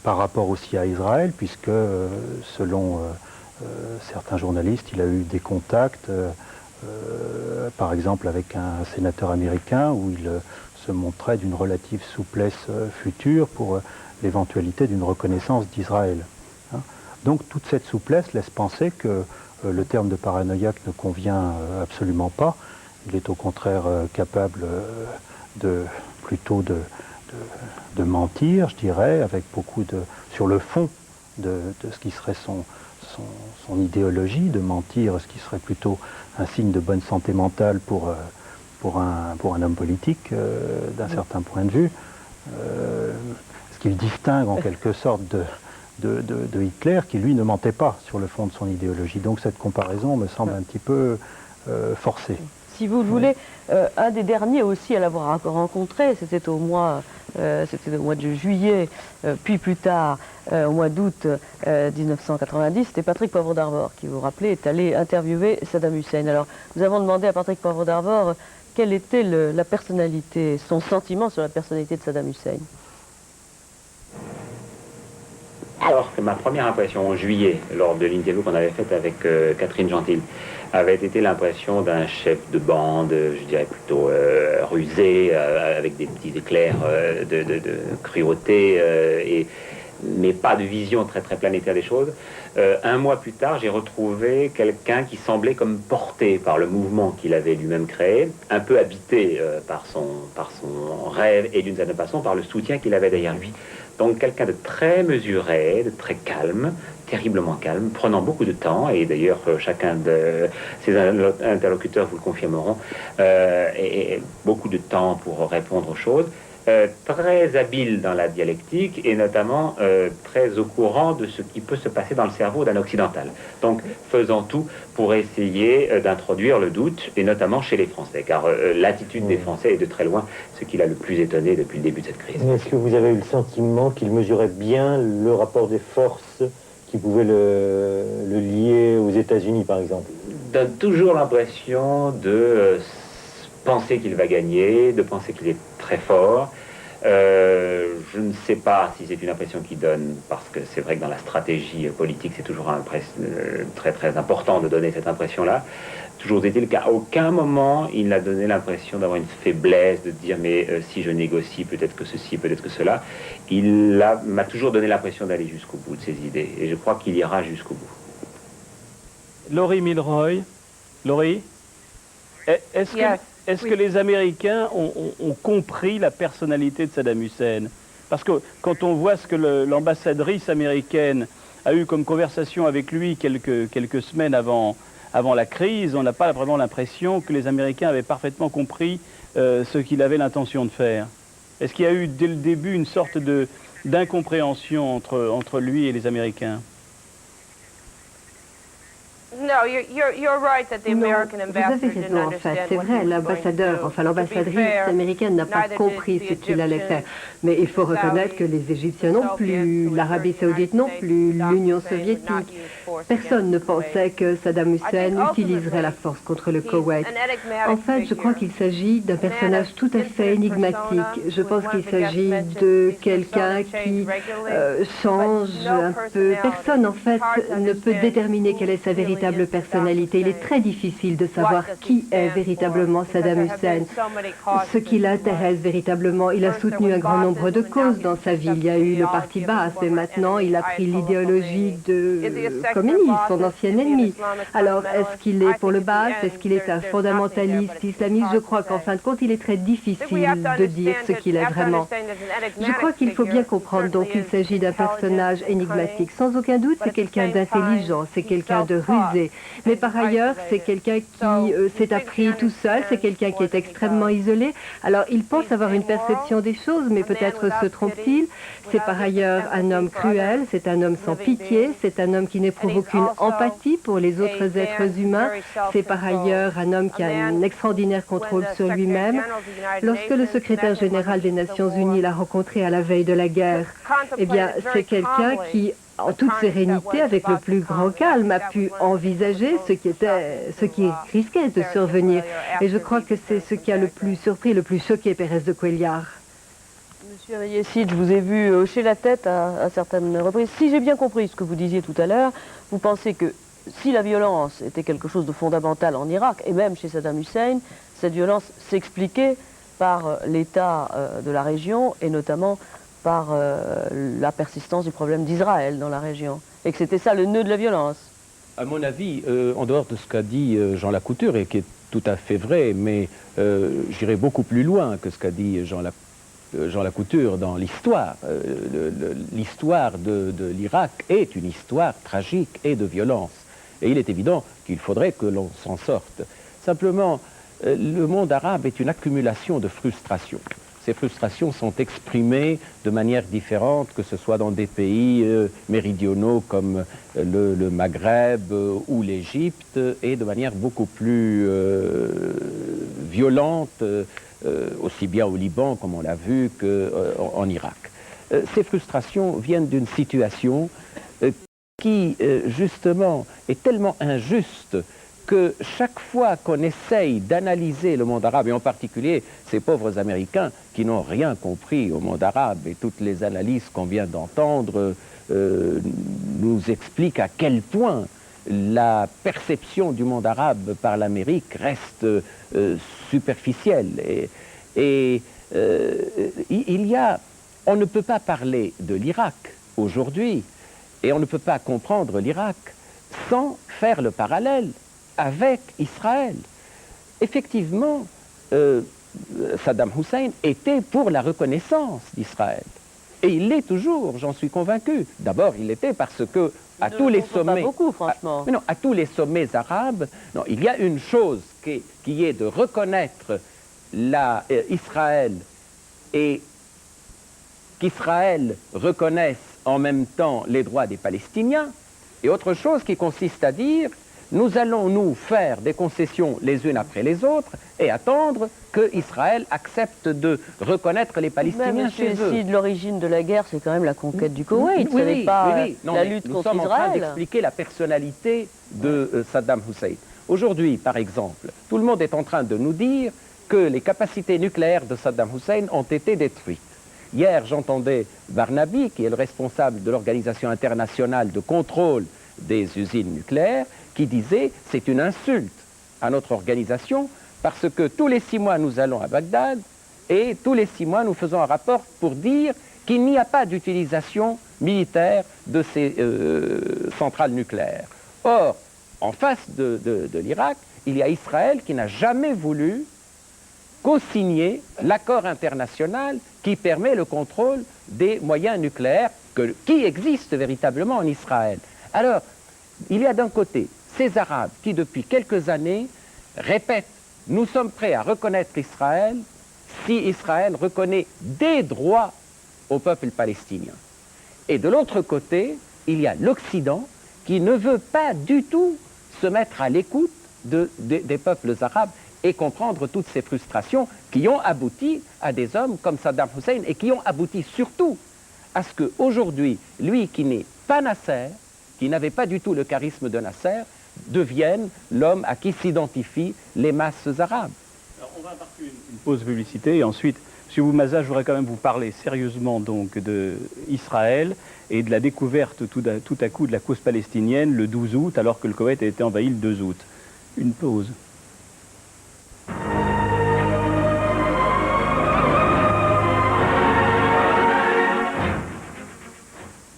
Speaker 8: par rapport aussi à Israël, puisque, selon certains journalistes, il a eu des contacts, par exemple avec un sénateur américain, où il se montrait d'une relative souplesse future pour l'éventualité d'une reconnaissance d'Israël. Hein. Donc toute cette souplesse laisse penser que le terme de paranoïaque ne convient absolument pas. Il est au contraire capable plutôt de mentir, je dirais, avec beaucoup sur le fond de ce qui serait son idéologie, de mentir, ce qui serait plutôt un signe de bonne santé mentale pour un homme politique d'un certain point de vue. Ce qu'il distingue en quelque sorte de Hitler, qui lui ne mentait pas sur le fond de son idéologie. Donc cette comparaison me semble un petit peu forcée.
Speaker 2: Si vous le voulez, un des derniers aussi à l'avoir rencontré, c'était au mois de juillet, puis plus tard, au mois d'août 1990, c'était Patrick Poivre d'Arvor, qui, vous vous rappelez, est allé interviewer Saddam Hussein. Alors, nous avons demandé à Patrick Poivre d'Arvor quelle était la personnalité, son sentiment sur la personnalité de Saddam Hussein.
Speaker 11: Alors que ma première impression en juillet, lors de l'interview qu'on avait faite avec Catherine Gentil, avait été l'impression d'un chef de bande, je dirais plutôt rusé, avec des petits éclairs de cruauté, mais pas de vision très très planétaire des choses. Un mois plus tard, j'ai retrouvé quelqu'un qui semblait comme porté par le mouvement qu'il avait lui-même créé, un peu habité par son rêve et d'une certaine façon par le soutien qu'il avait derrière lui. Donc quelqu'un de très mesuré, de très calme, terriblement calme, prenant beaucoup de temps, et d'ailleurs chacun de ses interlocuteurs vous le confirmeront, et beaucoup de temps pour répondre aux choses, très habile dans la dialectique et notamment très au courant de ce qui peut se passer dans le cerveau d'un occidental. Donc faisant tout pour essayer d'introduire le doute, et notamment chez les Français, car l'attitude des Français est de très loin ce qui l'a le plus étonné depuis le début de cette crise.
Speaker 12: Est-ce que vous avez eu le sentiment qu'il mesurait bien le rapport des forces qui pouvaient le lier aux États-Unis, par exemple?
Speaker 11: Donne toujours l'impression de penser qu'il va gagner, de penser qu'il est très fort. Je ne sais pas si c'est une impression qu'il donne, parce que c'est vrai que dans la stratégie politique, c'est toujours très très important de donner cette impression-là. Toujours est-il qu'à aucun moment, il n'a donné l'impression d'avoir une faiblesse, de dire mais si je négocie, peut-être que ceci, peut-être que cela. Il m'a toujours donné l'impression d'aller jusqu'au bout de ses idées, et je crois qu'il ira jusqu'au bout.
Speaker 1: Laurie Milroy, Laurie, est-ce que les Américains ont compris la personnalité de Saddam Hussein? Parce que quand on voit ce que l'ambassadrice américaine a eu comme conversation avec lui quelques semaines avant la crise, on n'a pas vraiment l'impression que les Américains avaient parfaitement compris ce qu'il avait l'intention de faire. Est-ce qu'il y a eu dès le début une sorte d'incompréhension entre lui et les Américains?
Speaker 9: Non, vous avez raison, en fait. C'est vrai, l'ambassadeur, enfin l'ambassadrice américaine n'a pas compris ce qu'il allait faire. Mais il faut reconnaître que les Égyptiens non plus, l'Arabie Saoudite non plus, l'Union soviétique. Personne ne pensait que Saddam Hussein utiliserait la force contre le Koweït. En fait, je crois qu'il s'agit d'un personnage tout à fait énigmatique. Je pense qu'il s'agit de quelqu'un qui change un peu. Personne, en fait, ne peut déterminer quelle est sa véritable personnalité. Il est très difficile de savoir qui est véritablement Saddam Hussein. Ce qui l'intéresse véritablement, il a soutenu un grand nombre de causes dans sa vie. Il y a eu le parti Baas, mais maintenant il a pris l'idéologie communiste, son ancien ennemi. Alors, est-ce qu'il est pour le Baas? Est-ce qu'il est un fondamentaliste islamiste? Je crois qu'en fin de compte, il est très difficile de dire ce qu'il est vraiment. Je crois qu'il faut bien comprendre donc qu'il s'agit d'un personnage énigmatique. Sans aucun doute, c'est quelqu'un d'intelligent, c'est quelqu'un de rusé. Mais par ailleurs, c'est quelqu'un qui s'est appris tout seul, c'est quelqu'un qui est extrêmement isolé. Alors, il pense avoir une perception des choses, mais peut-être se trompe-t-il. C'est par ailleurs un homme cruel, c'est un homme sans pitié, c'est un homme qui n'éprouve aucune empathie pour les autres êtres humains. C'est par ailleurs un homme qui a un extraordinaire contrôle sur lui-même. Lorsque le secrétaire général des Nations Unies l'a rencontré à la veille de la guerre, eh bien, c'est quelqu'un qui, en toute sérénité, avec le plus grand calme, a pu envisager ce qui risquait de survenir. Et je crois que c'est ce qui a le plus surpris, le plus choqué Pérez de Cuéllar.
Speaker 2: Monsieur Reyessid, je vous ai vu hocher la tête à certaines reprises. Si j'ai bien compris ce que vous disiez tout à l'heure, vous pensez que si la violence était quelque chose de fondamental en Irak, et même chez Saddam Hussein, cette violence s'expliquait par l'état de la région, et notamment par la persistance du problème d'Israël dans la région, et que c'était ça le nœud de la violence.
Speaker 10: À mon avis, en dehors de ce qu'a dit Jean Lacouture, et qui est tout à fait vrai, mais j'irai beaucoup plus loin que ce qu'a dit Jean Lacouture dans l'histoire. L'histoire de l'Irak est une histoire tragique et de violence. Et il est évident qu'il faudrait que l'on s'en sorte. Simplement, le monde arabe est une accumulation de frustrations. Ces frustrations sont exprimées de manière différente, que ce soit dans des pays méridionaux comme le Maghreb ou l'Égypte, et de manière beaucoup plus violente, aussi bien au Liban, comme on l'a vu, qu'en Irak. Ces frustrations viennent d'une situation qui, justement, est tellement injuste que chaque fois qu'on essaye d'analyser le monde arabe, et en particulier ces pauvres Américains qui n'ont rien compris au monde arabe, et toutes les analyses qu'on vient d'entendre nous expliquent à quel point la perception du monde arabe par l'Amérique reste superficielle. On ne peut pas parler de l'Irak aujourd'hui, et on ne peut pas comprendre l'Irak sans faire le parallèle avec Israël. Effectivement, Saddam Hussein était pour la reconnaissance d'Israël. Et il l'est toujours, j'en suis convaincu. D'abord, il l'était parce que à tous les sommets,
Speaker 2: beaucoup, franchement.
Speaker 10: À tous les sommets arabes, il y a une chose qui est de reconnaître Israël, et qu'Israël reconnaisse en même temps les droits des Palestiniens, et autre chose qui consiste à dire: nous allons nous faire des concessions les unes après les autres et attendre qu'Israël accepte de reconnaître les Palestiniens chez eux.
Speaker 2: Si de l'origine de la guerre, c'est quand même la conquête du Koweït, ce n'est pas la lutte contre Israël.
Speaker 10: Nous sommes en train d'expliquer la personnalité de Saddam Hussein. Aujourd'hui, par exemple, tout le monde est en train de nous dire que les capacités nucléaires de Saddam Hussein ont été détruites. Hier, j'entendais Barnaby, qui est le responsable de l'Organisation internationale de contrôle des usines nucléaires, qui disait: c'est une insulte à notre organisation parce que tous les 6 mois nous allons à Bagdad et tous les 6 mois nous faisons un rapport pour dire qu'il n'y a pas d'utilisation militaire de ces centrales nucléaires. Or, en face de l'Irak, il y a Israël qui n'a jamais voulu co-signer l'accord international qui permet le contrôle des moyens nucléaires qui existent véritablement en Israël. Alors, il y a d'un côté ces Arabes qui, depuis quelques années, répètent: nous sommes prêts à reconnaître Israël si Israël reconnaît des droits au peuple palestinien. Et de l'autre côté, il y a l'Occident qui ne veut pas du tout se mettre à l'écoute des peuples arabes et comprendre toutes ces frustrations qui ont abouti à des hommes comme Saddam Hussein et qui ont abouti surtout à ce qu'aujourd'hui, lui qui n'est pas Nasser, qui n'avait pas du tout le charisme de Nasser, devienne l'homme à qui s'identifient les masses arabes.
Speaker 1: Alors, on va marquer une pause publicité et ensuite, M. Boumaza, je voudrais quand même vous parler sérieusement donc d'Israël et de la découverte tout à coup de la cause palestinienne le 12 août alors que le Koweït a été envahi le 2 août. Une pause.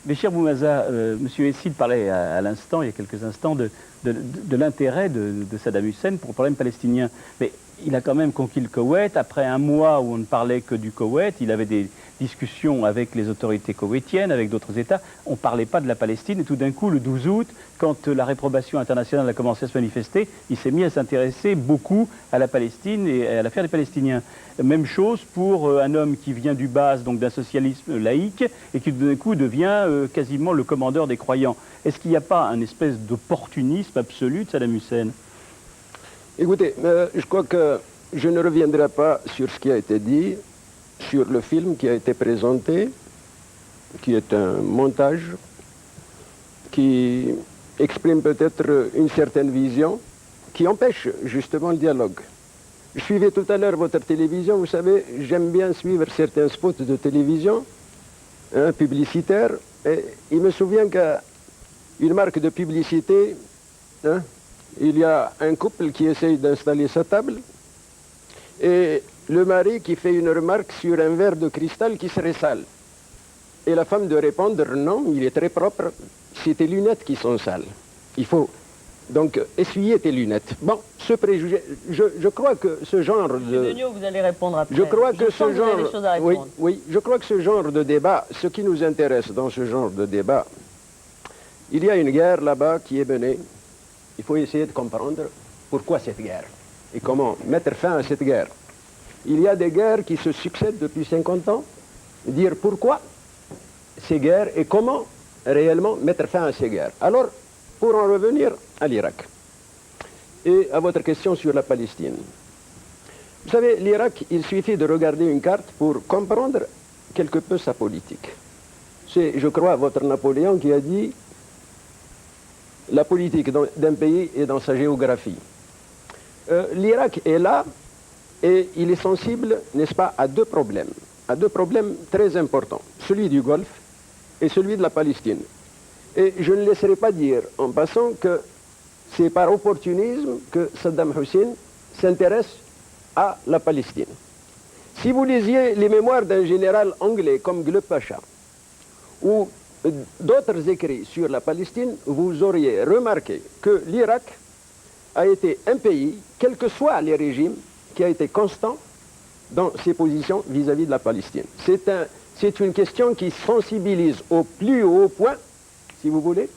Speaker 1: Béchir Boumaza, M. Essid parlait à l'instant, il y a quelques instants, de l'intérêt de Saddam Hussein pour le problème palestinien. Mais il a quand même conquis le Koweït. Après un mois où on ne parlait que du Koweït, il avait des discussions avec les autorités koweïtiennes, avec d'autres États. On ne parlait pas de la Palestine. Et tout d'un coup, le 12 août, quand la réprobation internationale a commencé à se manifester, il s'est mis à s'intéresser beaucoup à la Palestine et à l'affaire des Palestiniens. Même chose pour un homme qui vient du bas, donc d'un socialisme laïque, et qui tout d'un coup devient quasiment le commandeur des croyants. Est-ce qu'il n'y a pas un espèce d'opportunisme absolu de Saddam Hussein?
Speaker 5: Écoutez, je crois que je ne reviendrai pas sur ce qui a été dit, sur le film qui a été présenté, qui est un montage, qui exprime peut-être une certaine vision, qui empêche justement le dialogue. Je suivais tout à l'heure votre télévision, vous savez, j'aime bien suivre certains spots de télévision, publicitaires, et il me souvient qu'à une marque de publicité, il y a un couple qui essaye d'installer sa table, et le mari qui fait une remarque sur un verre de cristal qui serait sale. Et la femme de répondre, non, il est très propre, c'est tes lunettes qui sont sales. Il faut donc essuyer tes lunettes. Bon, ce préjugé, je crois que ce genre de...
Speaker 2: M. Degnaud, vous allez répondre après.
Speaker 5: Je crois que ce genre...
Speaker 2: Vous avez des choses à répondre.
Speaker 5: Oui, je crois que ce genre de débat, ce qui nous intéresse dans ce genre de débat, il y a une guerre là-bas qui est menée. Il faut essayer de comprendre pourquoi cette guerre et comment mettre fin à cette guerre. Il y a des guerres qui se succèdent depuis 50 ans. Dire pourquoi ces guerres et comment réellement mettre fin à ces guerres. Alors, pour en revenir à l'Irak et à votre question sur la Palestine. Vous savez, l'Irak, il suffit de regarder une carte pour comprendre quelque peu sa politique. C'est, je crois, votre Napoléon qui a dit la politique d'un pays est dans sa géographie. L'Irak est là et il est sensible, n'est-ce pas, à deux problèmes très importants, celui du Golfe et celui de la Palestine. Et je ne laisserai pas dire en passant que c'est par opportunisme que Saddam Hussein s'intéresse à la Palestine. Si vous lisiez les mémoires d'un général anglais comme Gluck Pacha ou d'autres écrits sur la Palestine, vous auriez remarqué que l'Irak a été un pays, quels que soient les régimes, qui a été constant dans ses positions vis-à-vis de la Palestine. C'est une question qui sensibilise au plus haut point, si vous voulez.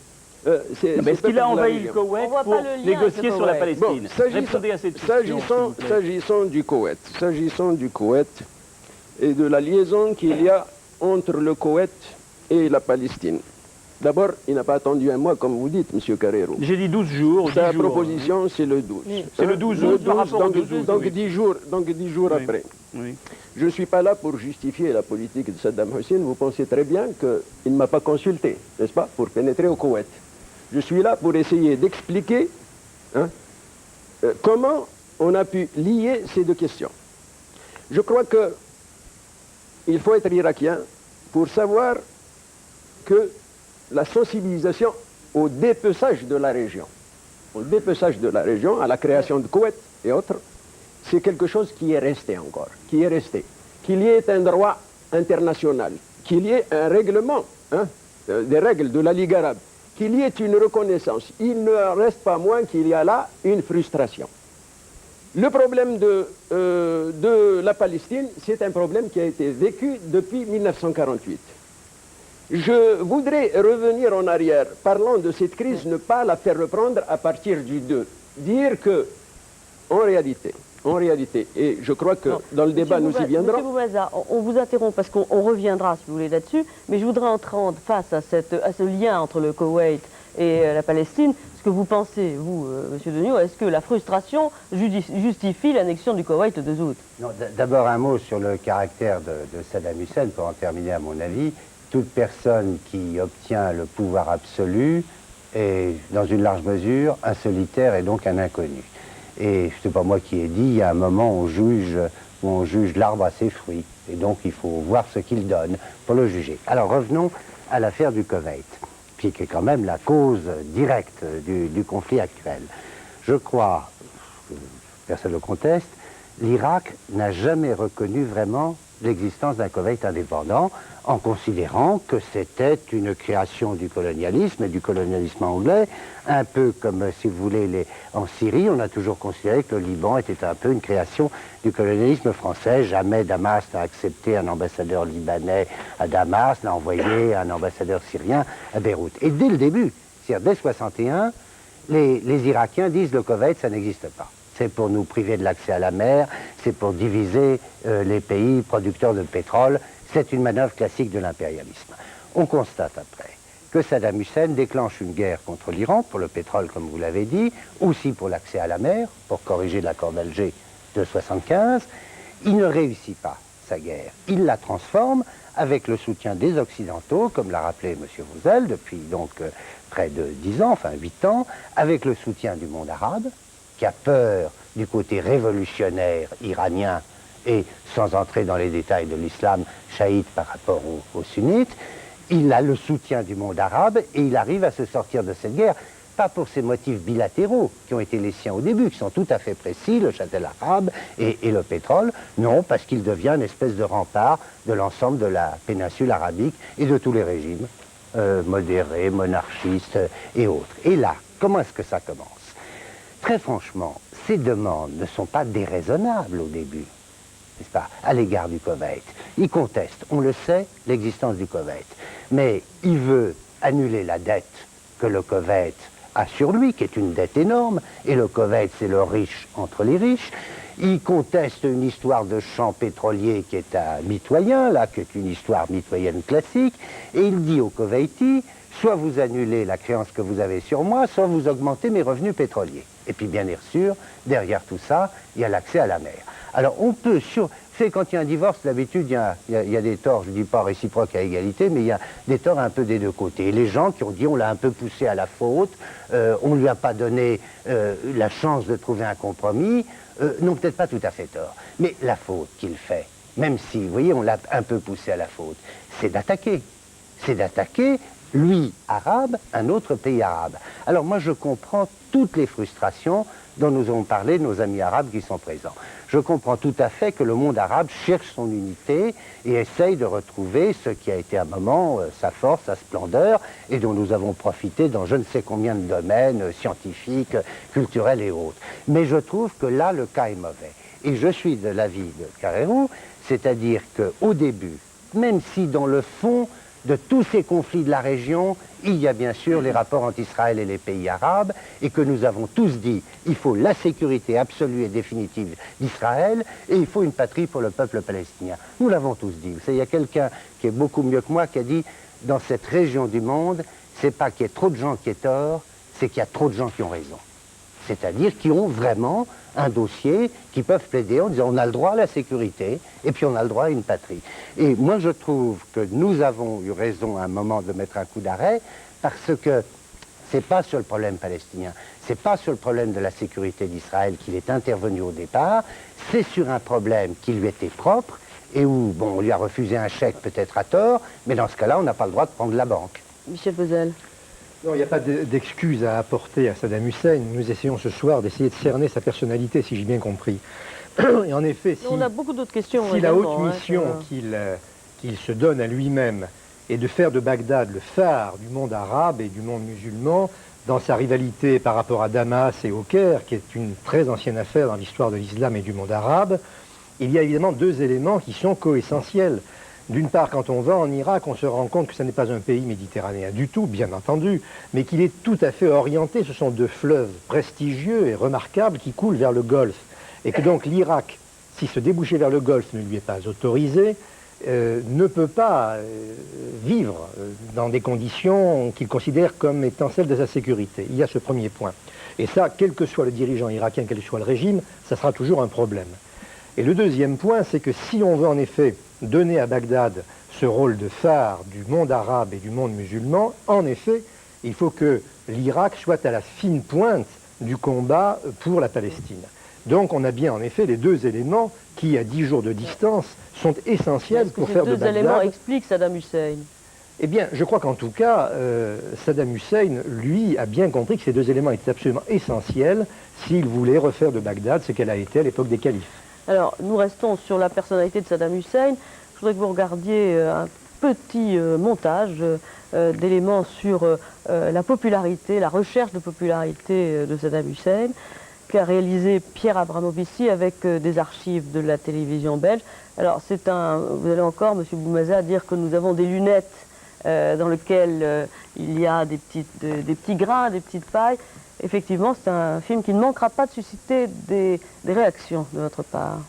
Speaker 1: Est-ce qu'il a envahi le Koweït pour négocier sur la Palestine?
Speaker 5: Bon, s'agissant du Koweït et de la liaison qu'il y a entre le Koweït et la Palestine. D'abord, il n'a pas attendu un mois, comme vous dites, M. Carrero.
Speaker 1: J'ai dit 12 jours.
Speaker 5: Sa proposition, c'est le 12.
Speaker 1: C'est le 12 août,
Speaker 5: donc 10 jours après.
Speaker 1: Oui.
Speaker 5: Je ne suis pas là pour justifier la politique de Saddam Hussein. Vous pensez très bien qu'il ne m'a pas consulté, n'est-ce pas, pour pénétrer au Koweït. Je suis là pour essayer d'expliquer comment on a pu lier ces deux questions. Je crois qu'il faut être irakien pour savoir que la sensibilisation au dépeçage de la région, à la création de Koweït et autres, c'est quelque chose qui est resté encore, qu'il y ait un droit international, qu'il y ait un règlement, des règles de la Ligue arabe, qu'il y ait une reconnaissance. Il ne reste pas moins qu'il y a là une frustration. Le problème de la Palestine, c'est un problème qui a été vécu depuis 1948. Je voudrais revenir en arrière, parlant de cette crise, ne pas la faire reprendre à partir du 2. Dire que, en réalité, et je crois que dans le débat nous y viendrons...
Speaker 2: M. Boumaza, on vous interrompt parce qu'on reviendra, si vous voulez, là-dessus, mais je voudrais entrer face à ce lien entre le Koweït et la Palestine. Est-ce que vous pensez, vous, Monsieur Degnaud, est-ce que la frustration justifie l'annexion du Koweït le 2 août?
Speaker 4: D'abord un mot sur le caractère de Saddam Hussein, pour en terminer à mon avis. Toute personne qui obtient le pouvoir absolu est, dans une large mesure, un solitaire et donc un inconnu. Et c'est pas moi qui ai dit, il y a un moment où on juge l'arbre à ses fruits. Et donc il faut voir ce qu'il donne pour le juger. Alors revenons à l'affaire du Koweït, qui est quand même la cause directe du conflit actuel. Je crois, personne ne le conteste, l'Irak n'a jamais reconnu vraiment l'existence d'un Koweït indépendant, en considérant que c'était une création du colonialisme et du colonialisme anglais, un peu comme, si vous voulez, en Syrie, on a toujours considéré que le Liban était un peu une création du colonialisme français. Jamais Damas n'a accepté un ambassadeur libanais à Damas, n'a envoyé un ambassadeur syrien à Beyrouth. Et dès le début, c'est-à-dire dès 1961, les Irakiens disent le Koweït, ça n'existe pas. C'est pour nous priver de l'accès à la mer, c'est pour diviser les pays producteurs de pétrole. C'est une manœuvre classique de l'impérialisme. On constate après que Saddam Hussein déclenche une guerre contre l'Iran, pour le pétrole comme vous l'avez dit, aussi pour l'accès à la mer, pour corriger l'accord d'Alger de 1975. Il ne réussit pas sa guerre. Il la transforme avec le soutien des Occidentaux, comme l'a rappelé M. Vauzel, depuis donc près de 10 ans, enfin 8 ans, avec le soutien du monde arabe, qui a peur du côté révolutionnaire iranien et sans entrer dans les détails de l'islam chiite par rapport aux sunnites. Il a le soutien du monde arabe et il arrive à se sortir de cette guerre, pas pour ses motifs bilatéraux qui ont été les siens au début, qui sont tout à fait précis, le châtel arabe et le pétrole, non, parce qu'il devient une espèce de rempart de l'ensemble de la péninsule arabique et de tous les régimes, modérés, monarchistes et autres. Et là, comment est-ce que ça commence? Très franchement, ces demandes ne sont pas déraisonnables au début, n'est-ce pas, à l'égard du Koweït. Il conteste, on le sait, l'existence du Koweït. Mais il veut annuler la dette que le Koweït a sur lui, qui est une dette énorme, et le Koweït, c'est le riche entre les riches. Il conteste une histoire de champ pétrolier qui est un mitoyen, là, qui est une histoire mitoyenne classique, et il dit aux Koweïtis, soit vous annulez la créance que vous avez sur moi, soit vous augmentez mes revenus pétroliers. Et puis bien sûr, derrière tout ça, il y a l'accès à la mer. Alors on peut, c'est quand il y a un divorce, d'habitude, il y a des torts, je ne dis pas réciproques à égalité, mais il y a des torts un peu des deux côtés. Et les gens qui ont dit on l'a un peu poussé à la faute, on ne lui a pas donné la chance de trouver un compromis, n'ont peut-être pas tout à fait tort. Mais la faute qu'il fait, même si, vous voyez, on l'a un peu poussé à la faute, c'est d'attaquer. C'est d'attaquer, lui, arabe, un autre pays arabe. Alors moi, je comprends toutes les frustrations dont nous avons parlé, nos amis arabes qui sont présents. Je comprends tout à fait que le monde arabe cherche son unité et essaye de retrouver ce qui a été à un moment sa force, sa splendeur, et dont nous avons profité dans je ne sais combien de domaines scientifiques, culturels et autres. Mais je trouve que là, le cas est mauvais. Et je suis de l'avis de Carrérou, c'est-à-dire qu'au début, même si dans le fond de tous ces conflits de la région, il y a bien sûr les rapports entre Israël et les pays arabes, et que nous avons tous dit, il faut la sécurité absolue et définitive d'Israël, et il faut une patrie pour le peuple palestinien. Nous l'avons tous dit. Vous savez, il y a quelqu'un qui est beaucoup mieux que moi qui a dit, dans cette région du monde, c'est pas qu'il y ait trop de gens qui aient tort, c'est qu'il y a trop de gens qui ont raison. C'est-à-dire qui ont vraiment un dossier, qui peuvent plaider en disant on a le droit à la sécurité et puis on a le droit à une patrie. Et moi je trouve que nous avons eu raison à un moment de mettre un coup d'arrêt parce que c'est pas sur le problème palestinien, c'est pas sur le problème de la sécurité d'Israël qu'il est intervenu au départ, c'est sur un problème qui lui était propre et où, bon, on lui a refusé un chèque peut-être à tort, mais dans ce cas-là on n'a pas le droit de prendre la banque.
Speaker 2: Michel Vauzel.
Speaker 3: Non, il n'y a pas d'excuse à apporter à Saddam Hussein. Nous essayons ce soir d'essayer de cerner sa personnalité, si j'ai bien compris. Et en effet, si,
Speaker 2: on a beaucoup d'autres questions,
Speaker 3: si la haute mission qu'il se donne à lui-même est de faire de Bagdad le phare du monde arabe et du monde musulman, dans sa rivalité par rapport à Damas et au Caire, qui est une très ancienne affaire dans l'histoire de l'islam et du monde arabe, il y a évidemment deux éléments qui sont coessentiels. D'une part, quand on va en Irak, on se rend compte que ce n'est pas un pays méditerranéen du tout, bien entendu, mais qu'il est tout à fait orienté. Ce sont deux fleuves prestigieux et remarquables qui coulent vers le Golfe. Et que donc l'Irak, si ce débouché vers le Golfe ne lui est pas autorisé, ne peut pas vivre dans des conditions qu'il considère comme étant celles de sa sécurité. Il y a ce premier point. Et ça, quel que soit le dirigeant irakien, quel que soit le régime, ça sera toujours un problème. Et le deuxième point, c'est que si on veut en effet donner à Bagdad ce rôle de phare du monde arabe et du monde musulman, en effet, il faut que l'Irak soit à la fine pointe du combat pour la Palestine. Donc on a bien en effet les deux éléments qui, à 10 jours de distance, sont essentiels pour faire de Bagdad...
Speaker 2: Ces deux éléments expliquent Saddam Hussein.
Speaker 3: Eh bien, je crois qu'en tout cas, Saddam Hussein, lui, a bien compris que ces deux éléments étaient absolument essentiels s'il voulait refaire de Bagdad ce qu'elle a été à l'époque des califes.
Speaker 2: Alors, nous restons sur la personnalité de Saddam Hussein. Je voudrais que vous regardiez un petit montage d'éléments sur la popularité, la recherche de popularité de Saddam Hussein, qu'a réalisé Pierre Abramovici avec des archives de la télévision belge. Alors, vous allez encore, M. Boumaza, dire que nous avons des lunettes dans lesquelles il y a des petits grains, des petites pailles. Effectivement, c'est un film qui ne manquera pas de susciter des réactions de notre part.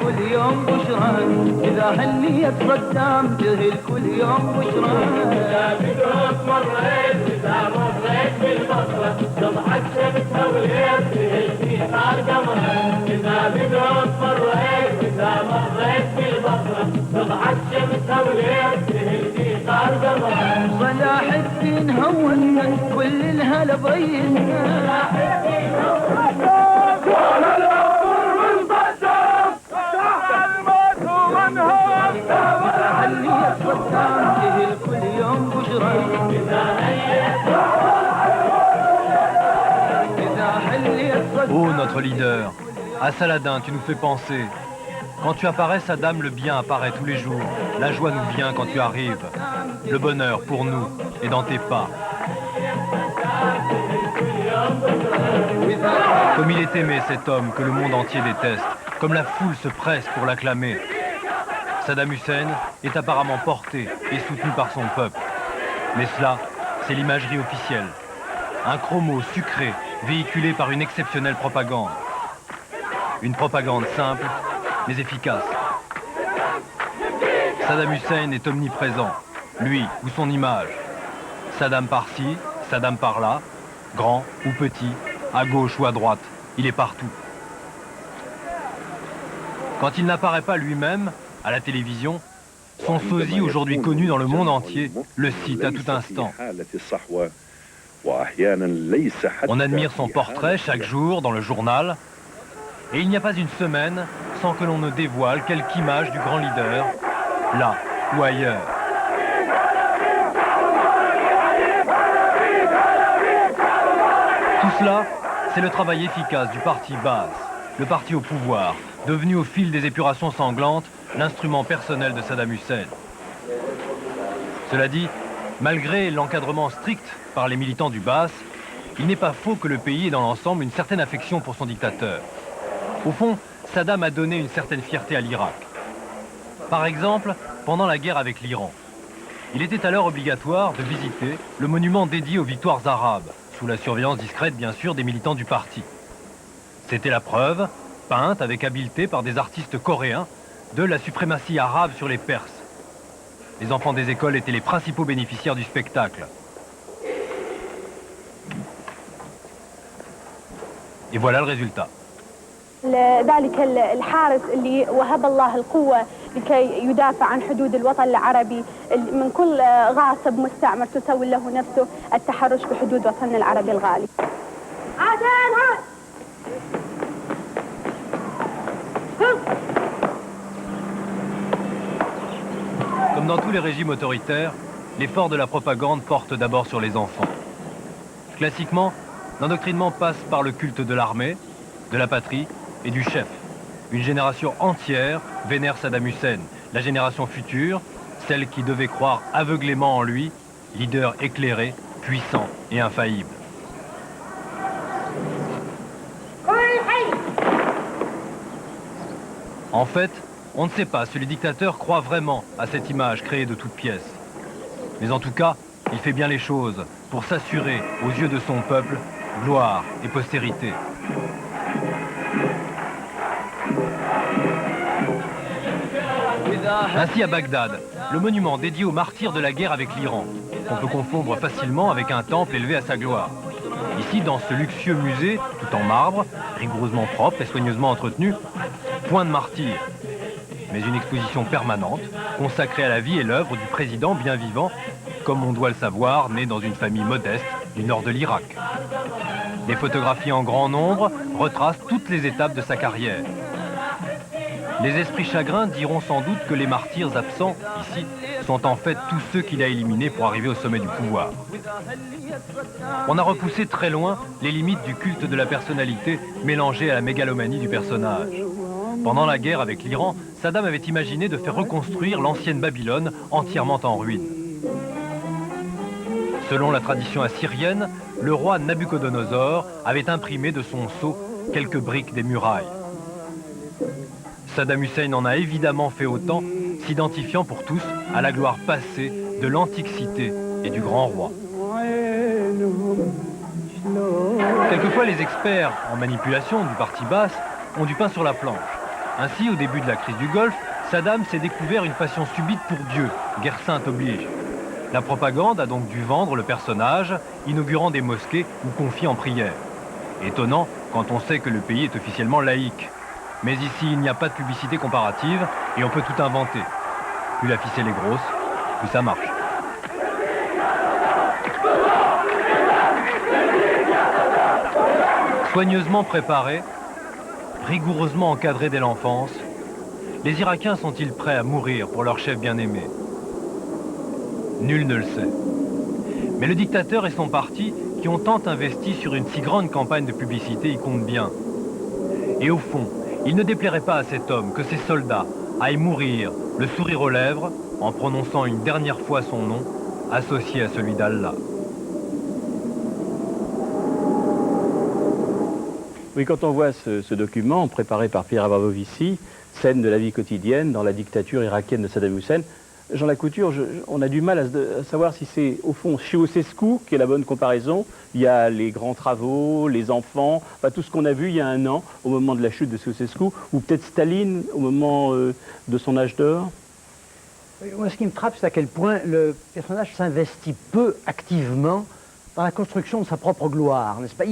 Speaker 13: كل يوم بشرى إذا هنيت صدام تهل كل يوم بشرى إذا بدرس مريت إذا مريت بالبصرة تضحك شمسها والليل تهل في نار قمرة إذا بدرس مريت إذا مريت بالبصرة تضحك شمسها والليل تهل في نار قمرة صلاح الدين هون كل الهلا بين صلاح الدين هون
Speaker 14: Oh, notre leader, à Saladin, tu nous fais penser. Quand tu apparais, Saddam, le bien apparaît tous les jours. La joie nous vient quand tu arrives. Le bonheur, pour nous, est dans tes pas. Comme il est aimé, cet homme que le monde entier déteste. Comme la foule se presse pour l'acclamer. Saddam Hussein est apparemment porté et soutenu par son peuple. Mais cela, c'est l'imagerie officielle. Un chromo sucré, véhiculé par une exceptionnelle propagande. Une propagande simple, mais efficace. Saddam Hussein est omniprésent, lui ou son image. Saddam par-ci, Saddam par-là, grand ou petit, à gauche ou à droite, il est partout. Quand il n'apparaît pas lui-même, à la télévision, son sosie, aujourd'hui connu dans le monde entier, le cite à tout instant. On admire son portrait chaque jour dans le journal, et il n'y a pas une semaine sans que l'on ne dévoile quelque image du grand leader, là ou ailleurs. Tout cela, c'est le travail efficace du parti Baas, le parti au pouvoir, devenu au fil des épurations sanglantes l'instrument personnel de Saddam Hussein. Cela dit, malgré l'encadrement strict par les militants du Baas, il n'est pas faux que le pays ait dans l'ensemble une certaine affection pour son dictateur. Au fond, Saddam a donné une certaine fierté à l'Irak. Par exemple, pendant la guerre avec l'Iran, il était alors obligatoire de visiter le monument dédié aux victoires arabes, sous la surveillance discrète bien sûr des militants du parti. C'était la preuve, peinte avec habileté par des artistes coréens, de la suprématie arabe sur les Perses. Les enfants des écoles étaient les principaux bénéficiaires du spectacle. Et voilà le résultat.
Speaker 15: ذلك الحارس اللي وهب الله القوة لكي يدافع عن حدود الوطن العربي من كل غاصب مستعمر تسوي له نفسه التحرش بحدود وطننا العربي الغالي.
Speaker 14: Comme dans tous les régimes autoritaires, l'effort de la propagande porte d'abord sur les enfants. Classiquement, l'endoctrinement passe par le culte de l'armée, de la patrie et du chef. Une génération entière vénère Saddam Hussein. La génération future, celle qui devait croire aveuglément en lui, leader éclairé, puissant et infaillible. En fait, on ne sait pas si le dictateur croit vraiment à cette image créée de toutes pièces. Mais en tout cas, il fait bien les choses pour s'assurer, aux yeux de son peuple, gloire et postérité. Ainsi à Bagdad, le monument dédié aux martyrs de la guerre avec l'Iran, qu'on peut confondre facilement avec un temple élevé à sa gloire. Ici, dans ce luxueux musée, tout en marbre, rigoureusement propre et soigneusement entretenu, point de martyrs, mais une exposition permanente, consacrée à la vie et l'œuvre du président bien vivant, comme on doit le savoir, né dans une famille modeste du nord de l'Irak. Des photographies en grand nombre retracent toutes les étapes de sa carrière. Les esprits chagrins diront sans doute que les martyrs absents, ici, sont en fait tous ceux qu'il a éliminés pour arriver au sommet du pouvoir. On a repoussé très loin les limites du culte de la personnalité mélangé à la mégalomanie du personnage. Pendant la guerre avec l'Iran, Saddam avait imaginé de faire reconstruire l'ancienne Babylone entièrement en ruine. Selon la tradition assyrienne, le roi Nabuchodonosor avait imprimé de son sceau quelques briques des murailles. Saddam Hussein en a évidemment fait autant, s'identifiant pour tous à la gloire passée de l'antique cité et du grand roi. Quelquefois, les experts en manipulation du parti basse ont du pain sur la planche. Ainsi, au début de la crise du Golfe, Saddam s'est découvert une passion subite pour Dieu, guerre sainte oblige. La propagande a donc dû vendre le personnage, inaugurant des mosquées ou confiant en prière. Étonnant quand on sait que le pays est officiellement laïque. Mais ici, il n'y a pas de publicité comparative et on peut tout inventer. Plus la ficelle est grosse, plus ça marche. Soigneusement préparés, rigoureusement encadrés dès l'enfance, les Irakiens sont-ils prêts à mourir pour leur chef bien-aimé? Nul ne le sait. Mais le dictateur et son parti, qui ont tant investi sur une si grande campagne de publicité, y comptent bien. Et au fond, il ne déplairait pas à cet homme que ses soldats aillent mourir, le sourire aux lèvres, en prononçant une dernière fois son nom, associé à celui d'Allah.
Speaker 1: Oui, quand on voit ce document préparé par Pierre Abramovici, scène de la vie quotidienne dans la dictature irakienne de Saddam Hussein, Jean Lacouture, on a du mal à savoir si c'est au fond Ceausescu qui est la bonne comparaison. Il y a les grands travaux, les enfants, enfin, tout ce qu'on a vu il y a un an au moment de la chute de Ceausescu, ou peut-être Staline au moment de son âge d'or.
Speaker 6: Moi, ce qui me frappe, c'est à quel point le personnage s'investit peu activement dans la construction de sa propre gloire, n'est-ce pas?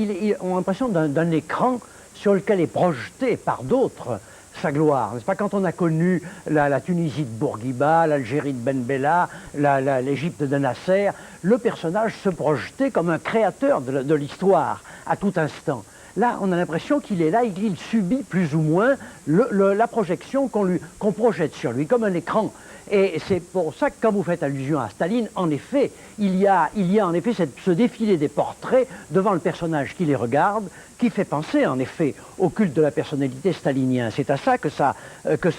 Speaker 6: On a l'impression d'un écran sur lequel est projeté par d'autres sa gloire, n'est-ce pas? Quand on a connu la Tunisie de Bourguiba, l'Algérie de Ben Bella, l'Égypte de Nasser, le personnage se projetait comme un créateur de l'histoire à tout instant. Là, on a l'impression qu'il est là, il subit plus ou moins la projection qu'on projette sur lui, comme un écran. Et c'est pour ça que quand vous faites allusion à Staline, en effet, il y a en effet ce défilé des portraits devant le personnage qui les regarde, qui fait penser en effet au culte de la personnalité stalinien. C'est à ça que ça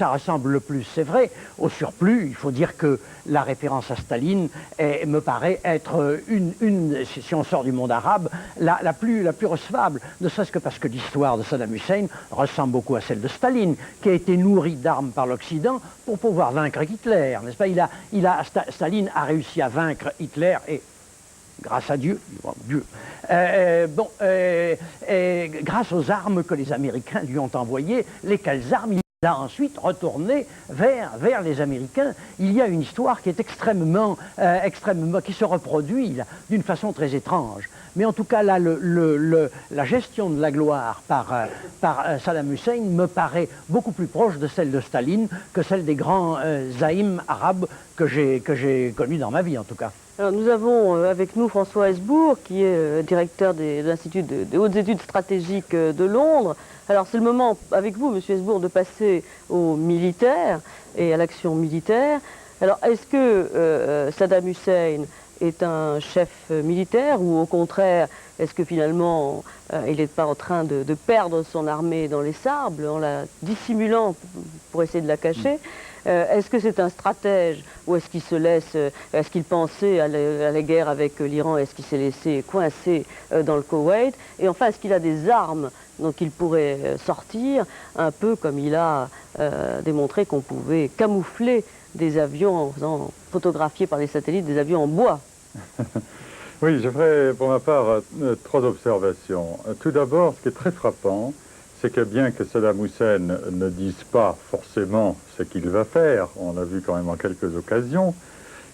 Speaker 6: ressemble le plus. C'est vrai, au surplus, il faut dire que la référence à Staline me paraît être si on sort du monde arabe, la plus recevable, ne serait-ce que parce que l'histoire de Saddam Hussein ressemble beaucoup à celle de Staline, qui a été nourrie d'armes par l'Occident pour pouvoir vaincre Hitler, n'est-ce pas? Staline a réussi à vaincre Hitler et grâce à Dieu, grâce aux armes que les Américains lui ont envoyées, lesquelles armes il a ensuite retourné vers les Américains. Il y a une histoire qui est extrêmement qui se reproduit d'une façon très étrange. Mais en tout cas, là, la gestion de la gloire par Saddam Hussein me paraît beaucoup plus proche de celle de Staline que celle des grands zaïms arabes que j'ai connus dans ma vie, en tout cas.
Speaker 2: Alors, nous avons avec nous François Hesbourg, qui est directeur de l'Institut des hautes études stratégiques de Londres. Alors, c'est le moment, avec vous, Monsieur Hesbourg, de passer aux militaires et à l'action militaire. Alors, est-ce que Saddam Hussein est un chef militaire ou au contraire, est-ce que finalement il n'est pas en train de perdre son armée dans les sables en la dissimulant pour essayer de la cacher? Est-ce que c'est un stratège ou est-ce qu'il se laisse, est-ce qu'il pensait à la guerre avec l'Iran, est-ce qu'il s'est laissé coincer dans le Koweït? Et enfin, est-ce qu'il a des armes dont il pourrait sortir, un peu comme il a démontré qu'on pouvait camoufler des avions en faisant photographier par les satellites des avions en bois?
Speaker 16: Oui, je ferai pour ma part 3 observations. Tout d'abord, ce qui est très frappant, c'est que bien que Saddam Hussein ne dise pas forcément ce qu'il va faire, on l'a vu quand même en quelques occasions,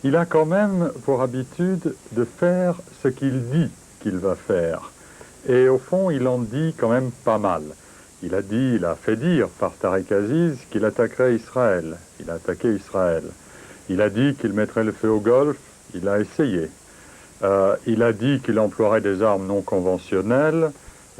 Speaker 16: il a quand même pour habitude de faire ce qu'il dit qu'il va faire. Et au fond, il en dit quand même pas mal. Il a fait dire par Tariq Aziz qu'il attaquerait Israël. Il a attaqué Israël. Il a dit qu'il mettrait le feu au Golfe. Il a essayé. Il a dit qu'il emploierait des armes non conventionnelles.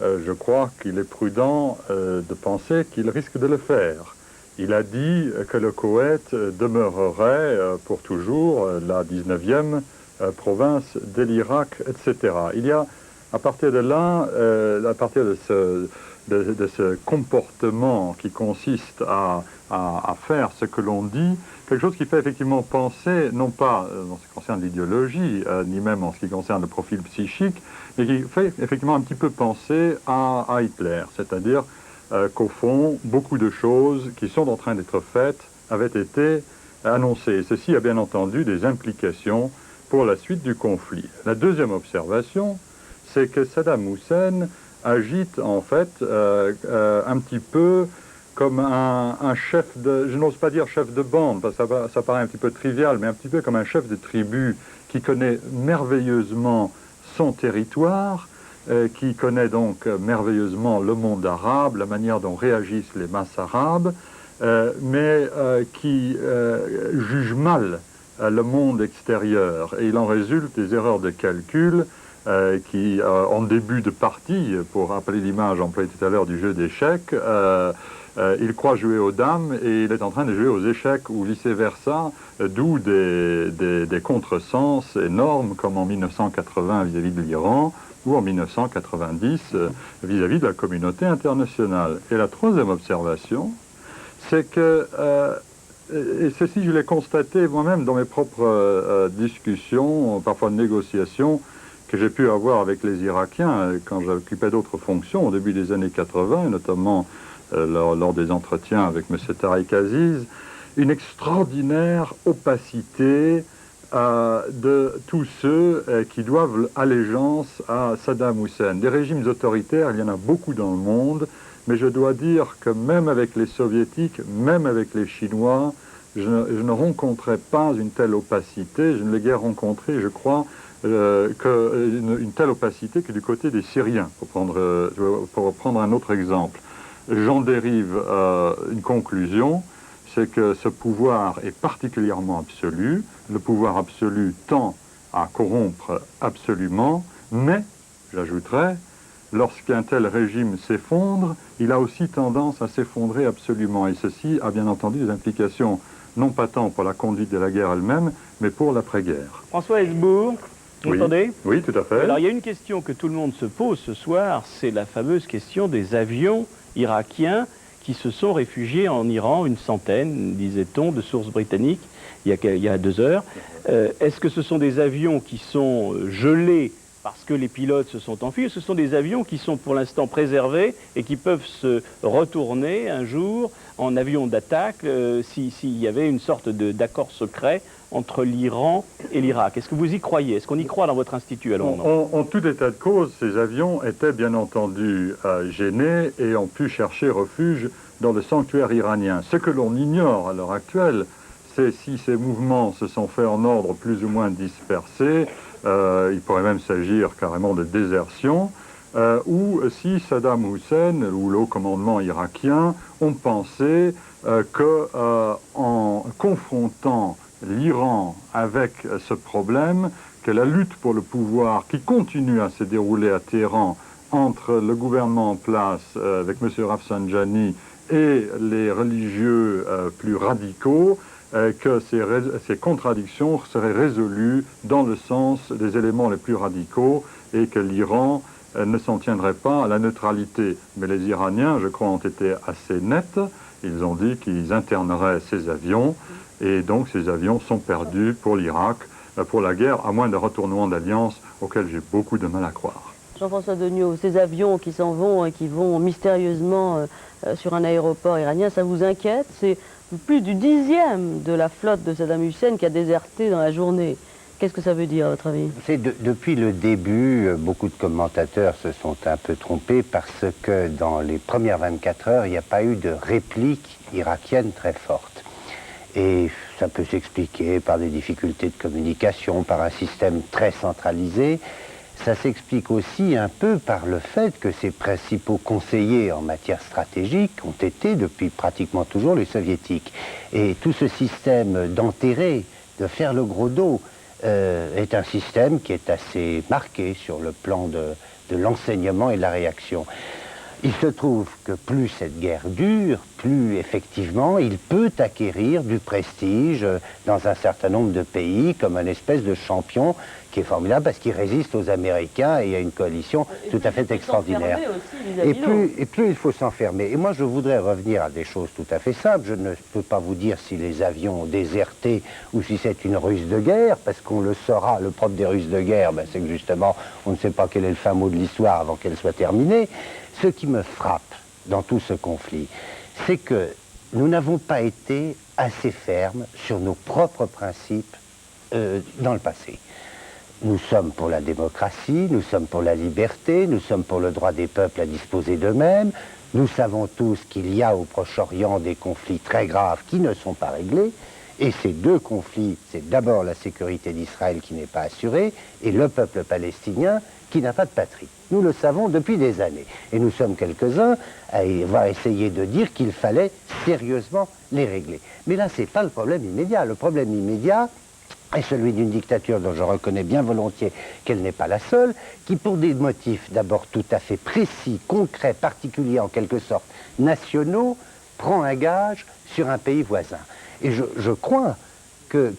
Speaker 16: Je crois qu'il est prudent de penser qu'il risque de le faire. Il a dit que le Koweït demeurerait pour toujours la 19e province de l'Irak, etc. Il y a, à partir de là, à partir de ce comportement qui consiste à faire ce que l'on dit, quelque chose qui fait effectivement penser, non pas en ce qui concerne l'idéologie, ni même en ce qui concerne le profil psychique, mais qui fait effectivement un petit peu penser à Hitler. C'est-à-dire qu'au fond, beaucoup de choses qui sont en train d'être faites avaient été annoncées. Ceci a bien entendu des implications pour la suite du conflit. La deuxième observation, c'est que Saddam Hussein agite en fait un petit peu comme un chef de, je n'ose pas dire chef de bande, parce que ça paraît un petit peu trivial, mais un petit peu comme un chef de tribu qui connaît merveilleusement son territoire, qui connaît donc merveilleusement le monde arabe, la manière dont réagissent les masses arabes, mais qui juge mal le monde extérieur. Et il en résulte des erreurs de calcul qui, en début de partie, pour rappeler l'image employée tout à l'heure du jeu d'échecs, il croit jouer aux dames et il est en train de jouer aux échecs ou vice-versa, d'où des contresens énormes comme en 1980 vis-à-vis de l'Iran ou en 1990 vis-à-vis de la communauté internationale. Et la troisième observation, c'est que, et ceci je l'ai constaté moi-même dans mes propres discussions, parfois de négociations, que j'ai pu avoir avec les Irakiens quand j'occupais d'autres fonctions au début des années 80, et notamment lors des entretiens avec M. Tariq Aziz, une extraordinaire opacité de tous ceux qui doivent allégeance à Saddam Hussein. Des régimes autoritaires, il y en a beaucoup dans le monde, mais je dois dire que même avec les soviétiques, même avec les Chinois, je ne rencontrais pas une telle opacité, je ne l'ai guère rencontrée, je crois, une telle opacité que du côté des Syriens, pour prendre un autre exemple. J'en dérive une conclusion, c'est que ce pouvoir est particulièrement absolu. Le pouvoir absolu tend à corrompre absolument, mais, j'ajouterais, lorsqu'un tel régime s'effondre, il a aussi tendance à s'effondrer absolument. Et ceci a bien entendu des implications, non pas tant pour la conduite de la guerre elle-même, mais pour l'après-guerre.
Speaker 1: François Hesbourg, vous m'entendez?
Speaker 16: Oui, tout à fait.
Speaker 1: Alors, il y a une question que tout le monde se pose ce soir, c'est la fameuse question des avions irakiens qui se sont réfugiés en Iran, une centaine, disait-on, de sources britanniques, il y a 2 heures. Est-ce que ce sont des avions qui sont gelés parce que les pilotes se sont enfuis, ou ce sont des avions qui sont pour l'instant préservés et qui peuvent se retourner un jour en avion d'attaque s'il y avait une sorte d'accord secret entre l'Iran et l'Irak? Est-ce que vous y croyez? Est-ce qu'on y croit dans votre institut à Londres?
Speaker 16: En tout état de cause, ces avions étaient bien entendu gênés et ont pu chercher refuge dans le sanctuaire iranien. Ce que l'on ignore à l'heure actuelle, c'est si ces mouvements se sont faits en ordre plus ou moins dispersé, il pourrait même s'agir carrément de désertion, ou si Saddam Hussein ou le haut commandement irakien ont pensé qu'en confrontant l'Iran avec ce problème, que la lutte pour le pouvoir qui continue à se dérouler à Téhéran entre le gouvernement en place avec M. Rafsanjani et les religieux plus radicaux que ces contradictions seraient résolues dans le sens des éléments les plus radicaux et que l'Iran ne s'en tiendrait pas à la neutralité. Mais les Iraniens, je crois, ont été assez nets. Ils ont dit qu'ils interneraient ces avions et donc ces avions sont perdus pour l'Irak, pour la guerre, à moins d'un retournement d'alliance auquel j'ai beaucoup de mal à croire.
Speaker 2: Jean-François Degnaud, ces avions qui s'en vont et qui vont mystérieusement sur un aéroport iranien, ça vous inquiète? C'est plus du 10e de la flotte de Saddam Hussein qui a déserté dans la journée. Qu'est-ce que ça veut dire, à votre avis?
Speaker 4: Depuis le début, beaucoup de commentateurs se sont un peu trompés parce que dans les premières 24 heures, il n'y a pas eu de réplique irakienne très forte. Et ça peut s'expliquer par des difficultés de communication, par un système très centralisé. Ça s'explique aussi un peu par le fait que ses principaux conseillers en matière stratégique ont été depuis pratiquement toujours les soviétiques. Et tout ce système d'enterrer, de faire le gros dos, est un système qui est assez marqué sur le plan de l'enseignement et de la réaction. Il se trouve que plus cette guerre dure, plus effectivement il peut acquérir du prestige dans un certain nombre de pays comme un espèce de champion qui est formidable parce qu'il résiste aux Américains et à une coalition tout à fait extraordinaire. Et plus il faut s'enfermer. Et moi je voudrais revenir à des choses tout à fait simples. Je ne peux pas vous dire si les avions ont déserté ou si c'est une ruse de guerre, parce qu'on le saura. Le propre des ruses de guerre, ben, c'est que justement on ne sait pas quel est le fin mot de l'histoire avant qu'elle soit terminée. Ce qui me frappe dans tout ce conflit, c'est que nous n'avons pas été assez fermes sur nos propres principes dans le passé. Nous sommes pour la démocratie, nous sommes pour la liberté, nous sommes pour le droit des peuples à disposer d'eux-mêmes. Nous savons tous qu'il y a au Proche-Orient des conflits très graves qui ne sont pas réglés. Et ces deux conflits, c'est d'abord la sécurité d'Israël qui n'est pas assurée et le peuple palestinien qui n'a pas de patrie. Nous le savons depuis des années. Et nous sommes quelques-uns à avoir essayé de dire qu'il fallait sérieusement les régler. Mais là, ce n'est pas le problème immédiat. Le problème immédiat est celui d'une dictature dont je reconnais bien volontiers qu'elle n'est pas la seule, qui pour des motifs d'abord tout à fait précis, concrets, particuliers, en quelque sorte nationaux, prend un gage sur un pays voisin. Et je crois que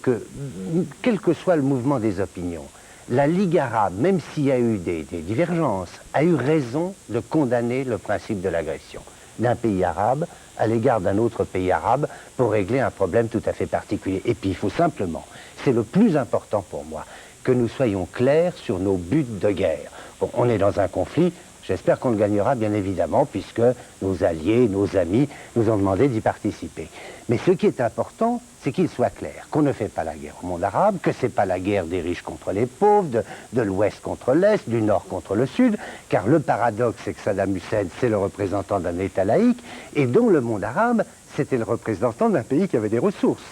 Speaker 4: quel que soit le mouvement des opinions, la Ligue arabe, même s'il y a eu des divergences, a eu raison de condamner le principe de l'agression d'un pays arabe à l'égard d'un autre pays arabe pour régler un problème tout à fait particulier. Et puis il faut simplement, c'est le plus important pour moi, que nous soyons clairs sur nos buts de guerre. Bon, on est dans un conflit, j'espère qu'on le gagnera bien évidemment, puisque nos alliés, nos amis nous ont demandé d'y participer. Mais ce qui est important, c'est qu'il soit clair qu'on ne fait pas la guerre au monde arabe, que ce n'est pas la guerre des riches contre les pauvres, de l'ouest contre l'est, du nord contre le sud, car le paradoxe, c'est que Saddam Hussein, c'est le représentant d'un État laïque, et dont le monde arabe, c'était le représentant d'un pays qui avait des ressources.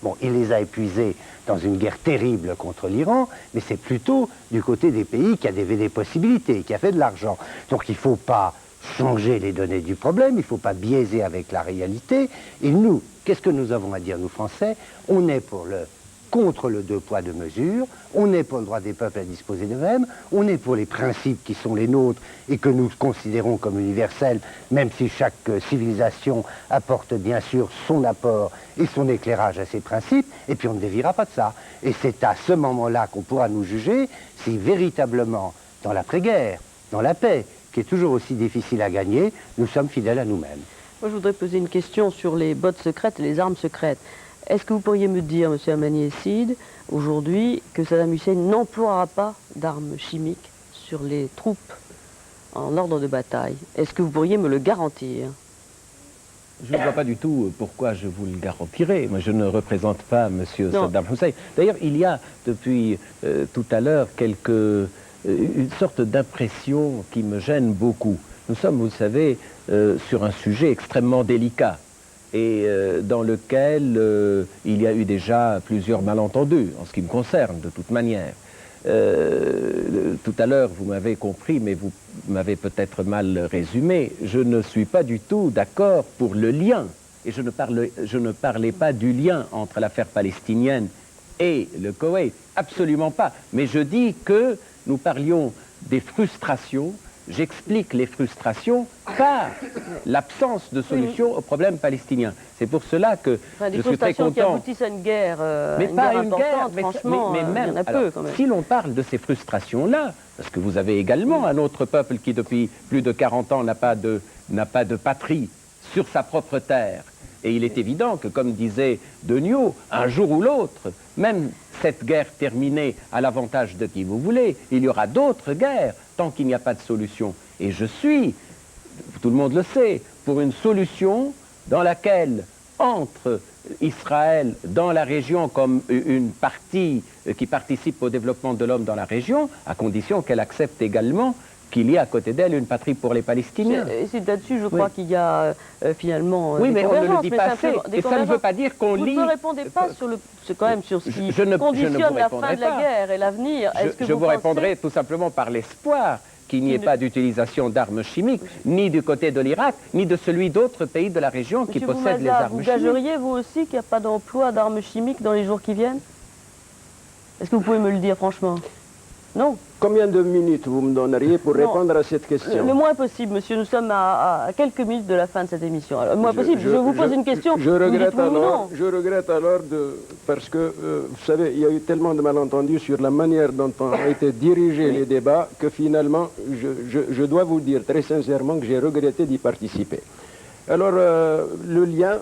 Speaker 4: Bon, il les a épuisés dans une guerre terrible contre l'Iran, mais c'est plutôt du côté des pays qui avaient des possibilités, qui a fait de l'argent. Donc il ne faut pas changer les données du problème, il ne faut pas biaiser avec la réalité. Et nous, qu'est-ce que nous avons à dire, nous Français? On est contre le deux poids, deux mesures, on est pour le droit des peuples à disposer d'eux-mêmes, on est pour les principes qui sont les nôtres et que nous considérons comme universels, même si chaque civilisation apporte bien sûr son apport et son éclairage à ces principes, et puis on ne déviera pas de ça. Et c'est à ce moment-là qu'on pourra nous juger si véritablement, dans l'après-guerre, dans la paix, qui est toujours aussi difficile à gagner, nous sommes fidèles à nous-mêmes.
Speaker 2: Moi, je voudrais poser une question sur les bottes secrètes et les armes secrètes. Est-ce que vous pourriez me dire, M. Hamani-Essid, aujourd'hui, que Saddam Hussein n'emploiera pas d'armes chimiques sur les troupes en ordre de bataille? Est-ce que vous pourriez me le garantir?
Speaker 10: Je ne vois pas du tout pourquoi je vous le garantirais. Moi, je ne représente pas M. Saddam Hussein. D'ailleurs, il y a depuis tout à l'heure une sorte d'impression qui me gêne beaucoup. Nous sommes, vous le savez, sur un sujet extrêmement délicat et dans lequel il y a eu déjà plusieurs malentendus, en ce qui me concerne, de toute manière. Tout à l'heure, vous m'avez compris, mais vous m'avez peut-être mal résumé. Je ne suis pas du tout d'accord pour le lien, et je ne parlais pas du lien entre l'affaire palestinienne et le Koweït, absolument pas. Mais je dis que nous parlions des frustrations j'explique les frustrations par l'absence de solution au problème palestinien. C'est pour cela que je suis très content.
Speaker 2: Qui aboutissent à une guerre,
Speaker 10: mais pas une guerre,
Speaker 2: franchement,
Speaker 10: mais même,
Speaker 2: il y en a
Speaker 10: alors,
Speaker 2: peu quand même.
Speaker 10: Si l'on parle de ces frustrations-là, parce que vous avez également un autre peuple qui depuis plus de 40 ans n'a pas de patrie sur sa propre terre, et il est évident que, comme disait Degnaud, un jour ou l'autre, même cette guerre terminée à l'avantage de qui vous voulez, il y aura d'autres guerres tant qu'il n'y a pas de solution. Et je suis, tout le monde le sait, pour une solution dans laquelle, entre Israël dans la région comme une partie qui participe au développement de l'homme dans la région, à condition qu'elle accepte également qu'il y a à côté d'elle une patrie pour les Palestiniens.
Speaker 2: C'est là-dessus, je crois qu'il y a finalement
Speaker 10: oui, mais on ne le dit
Speaker 2: mais
Speaker 10: pas assez. Et ça ne veut pas dire qu'on lit...
Speaker 2: Vous ne répondez pas sur quand même sur ce qui conditionne la fin de la guerre et l'avenir.
Speaker 10: Je vous répondrai tout simplement par l'espoir qu'il n'y ait pas d'utilisation d'armes chimiques, ni du côté de l'Irak, ni de celui d'autres pays de la région qui possèdent les armes chimiques.
Speaker 2: Vous gageriez, vous aussi, qu'il n'y a pas d'emploi d'armes chimiques dans les jours qui viennent? Est-ce que vous pouvez me le dire franchement? Non.
Speaker 5: Combien de minutes vous me donneriez pour répondre à cette question?
Speaker 2: Le moins possible, monsieur. Nous sommes à quelques minutes de la fin de cette émission. Alors, le moins possible. Je vous pose une question.
Speaker 5: Je regrette alors parce que, vous savez, il y a eu tellement de malentendus sur la manière dont ont été dirigés les débats que finalement, je dois vous dire très sincèrement que j'ai regretté d'y participer. Alors, le lien...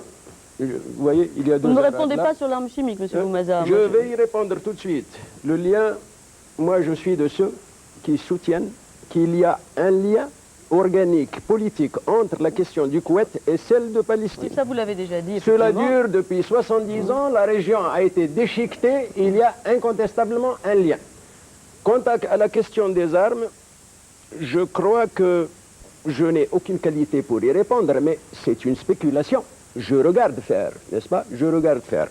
Speaker 5: Vous voyez, il y a deux...
Speaker 2: Vous ne répondez pas sur l'arme chimique, monsieur Boumaza.
Speaker 5: Je vais y répondre tout de suite. Le lien... Moi, je suis de ceux qui soutiennent qu'il y a un lien organique, politique, entre la question du Koweït et celle de Palestine.
Speaker 2: Oui, ça, vous l'avez déjà dit.
Speaker 5: Cela dure depuis 70 ans, la région a été déchiquetée, il y a incontestablement un lien. Quant à la question des armes, je crois que je n'ai aucune qualité pour y répondre, mais c'est une spéculation. Je regarde faire, n'est-ce pas? Je regarde faire.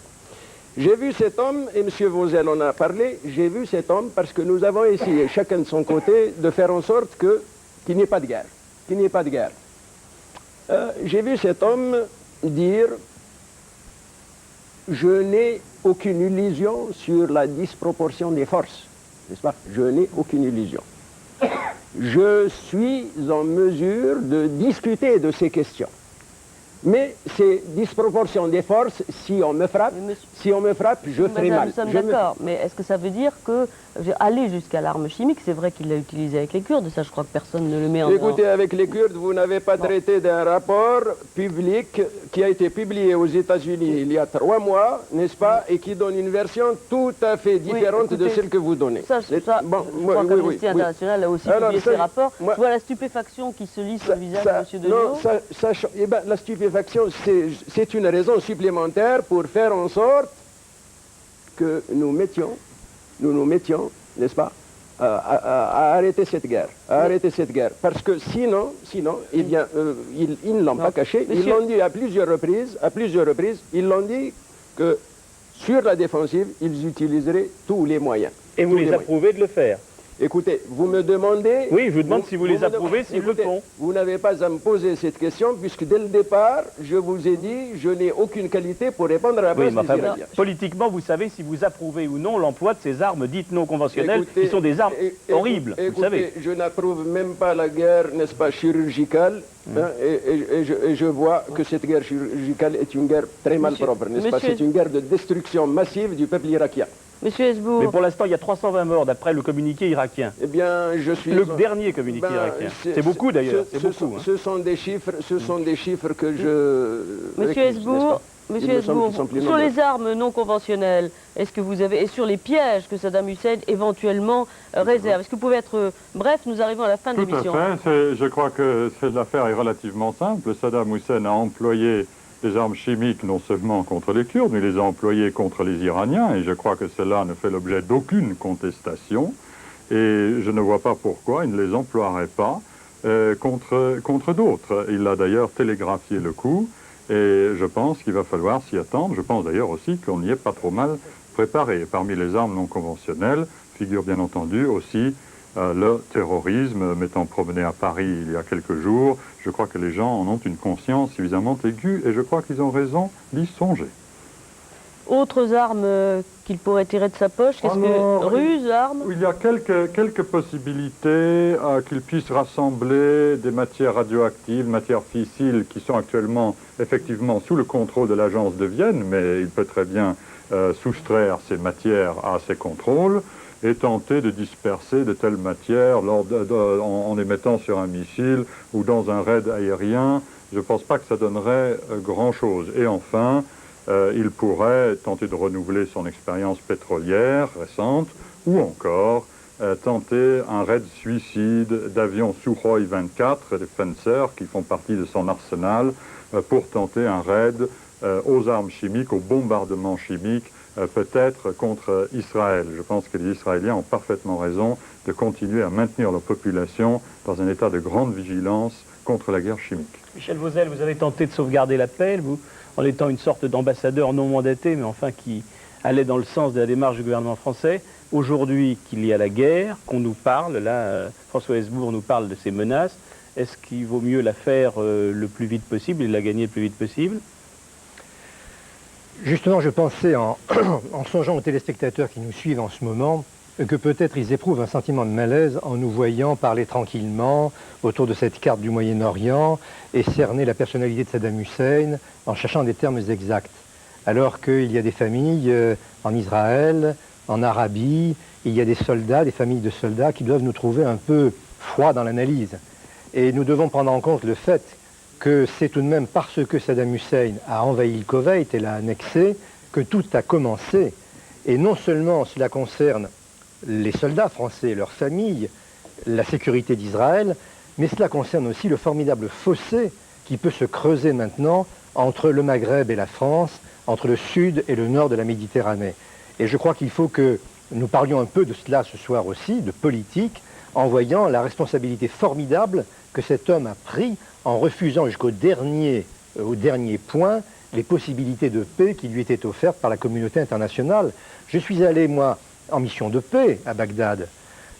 Speaker 5: J'ai vu cet homme, et M. Vauzel en a parlé, j'ai vu cet homme parce que nous avons essayé, chacun de son côté, de faire en sorte qu'il n'y ait pas de guerre. Qu'il n'y ait pas de guerre. J'ai vu cet homme dire « Je n'ai aucune illusion sur la disproportion des forces. » N'est-ce pas? Je n'ai aucune illusion. Je suis en mesure de discuter de ces questions. Mais ces disproportions des forces, si on me frappe, je ferai mal.
Speaker 2: Nous sommes d'accord, mais est-ce que ça veut dire que aller jusqu'à l'arme chimique, c'est vrai qu'il l'a utilisé avec les Kurdes, ça je crois que personne ne le met en...
Speaker 5: Écoutez, avec les Kurdes, vous n'avez pas traité d'un rapport public qui a été publié aux États-Unis il y a 3 mois, n'est-ce pas, et qui donne une version tout à fait différente de celle que vous donnez.
Speaker 2: Ça, je crois qu'Amnesty International a aussi publié ces rapports. Je vois la stupéfaction qui se lit sur le visage de M. Degnaud.
Speaker 5: La stupéfaction, c'est une raison supplémentaire pour faire en sorte que nous nous mettions, n'est-ce pas, à arrêter cette guerre. Parce que sinon, eh bien, ils ne l'ont pas caché. Ils l'ont dit à plusieurs reprises, ils l'ont dit que sur la défensive, ils utiliseraient tous les moyens.
Speaker 1: Et vous les approuvez de le faire?
Speaker 5: Écoutez, vous me demandez...
Speaker 1: Oui, je vous demande si vous les approuvez, s'ils le font.
Speaker 5: Vous n'avez pas à me poser cette question, puisque dès le départ, je vous ai dit, je n'ai aucune qualité pour répondre à la place des Iraniens.
Speaker 1: Politiquement, vous savez si vous approuvez ou non l'emploi de ces armes dites non conventionnelles, qui sont des armes horribles, vous savez.
Speaker 5: Je n'approuve même pas la guerre, n'est-ce pas, chirurgicale, et je vois que cette guerre chirurgicale est une guerre très malpropre, n'est-ce pas? C'est une guerre de destruction massive du peuple irakien.
Speaker 2: Monsieur Hezbour.
Speaker 1: Mais pour l'instant, il y a 320 morts d'après le communiqué irakien.
Speaker 5: Eh bien, je suis...
Speaker 1: Le dernier communiqué irakien. C'est beaucoup d'ailleurs.
Speaker 5: Ce sont des chiffres que je...
Speaker 2: Monsieur Hezbour, sur les armes non conventionnelles, est-ce que vous avez... Et sur les pièges que Saddam Hussein éventuellement réserve, est-ce que vous pouvez être bref? Nous arrivons à la fin de l'émission.
Speaker 16: Tout à fait. Je crois que l'affaire est relativement simple. Saddam Hussein a employé des armes chimiques non seulement contre les Kurdes, mais les a employées contre les Iraniens, et je crois que cela ne fait l'objet d'aucune contestation, et je ne vois pas pourquoi il ne les emploierait pas contre d'autres. Il a d'ailleurs télégraphié le coup, et je pense qu'il va falloir s'y attendre. Je pense d'ailleurs aussi qu'on n'y est pas trop mal préparé. Parmi les armes non conventionnelles figure bien entendu aussi le terrorisme. M'étant promené à Paris il y a quelques jours, je crois que les gens en ont une conscience suffisamment aiguë et je crois qu'ils ont raison d'y songer.
Speaker 2: Autres armes qu'il pourrait tirer de sa poche? Ruse, armes?
Speaker 16: Il y a quelques possibilités qu'il puisse rassembler des matières radioactives, matières fissiles, qui sont actuellement effectivement sous le contrôle de l'agence de Vienne, mais il peut très bien soustraire ces matières à ses contrôles et tenter de disperser de telles matières en les mettant sur un missile ou dans un raid aérien. Je ne pense pas que ça donnerait grand-chose. Et enfin, il pourrait tenter de renouveler son expérience pétrolière récente ou encore tenter un raid suicide d'avions Sukhoi 24, des Fencer, qui font partie de son arsenal, pour tenter un raid aux armes chimiques, aux bombardements chimiques, peut-être contre Israël. Je pense que les Israéliens ont parfaitement raison de continuer à maintenir leur population dans un état de grande vigilance contre la guerre chimique.
Speaker 1: Michel Vauzel, vous avez tenté de sauvegarder la paix, vous, en étant une sorte d'ambassadeur non mandaté, mais enfin qui allait dans le sens de la démarche du gouvernement français. Aujourd'hui qu'il y a la guerre, qu'on nous parle, là, François Hesbourg nous parle de ces menaces, est-ce qu'il vaut mieux la faire le plus vite possible et la gagner le plus vite possible?
Speaker 3: Justement, je pensais, en songeant aux téléspectateurs qui nous suivent en ce moment, que peut-être ils éprouvent un sentiment de malaise en nous voyant parler tranquillement autour de cette carte du Moyen-Orient et cerner la personnalité de Saddam Hussein en cherchant des termes exacts. Alors qu'il y a des familles en Israël, en Arabie, il y a des soldats, des familles de soldats qui doivent nous trouver un peu froids dans l'analyse. Et nous devons prendre en compte le fait que c'est tout de même parce que Saddam Hussein a envahi le Koweït et l'a annexé que tout a commencé. Et non seulement cela concerne les soldats français et leurs familles, la sécurité d'Israël, mais cela concerne aussi le formidable fossé qui peut se creuser maintenant entre le Maghreb et la France, entre le sud et le nord de la Méditerranée. Et je crois qu'il faut que nous parlions un peu de cela ce soir aussi, de politique, en voyant la responsabilité formidable que cet homme a pris en refusant jusqu'au dernier point les possibilités de paix qui lui étaient offertes par la communauté internationale. Je suis allé, moi, en mission de paix à Bagdad,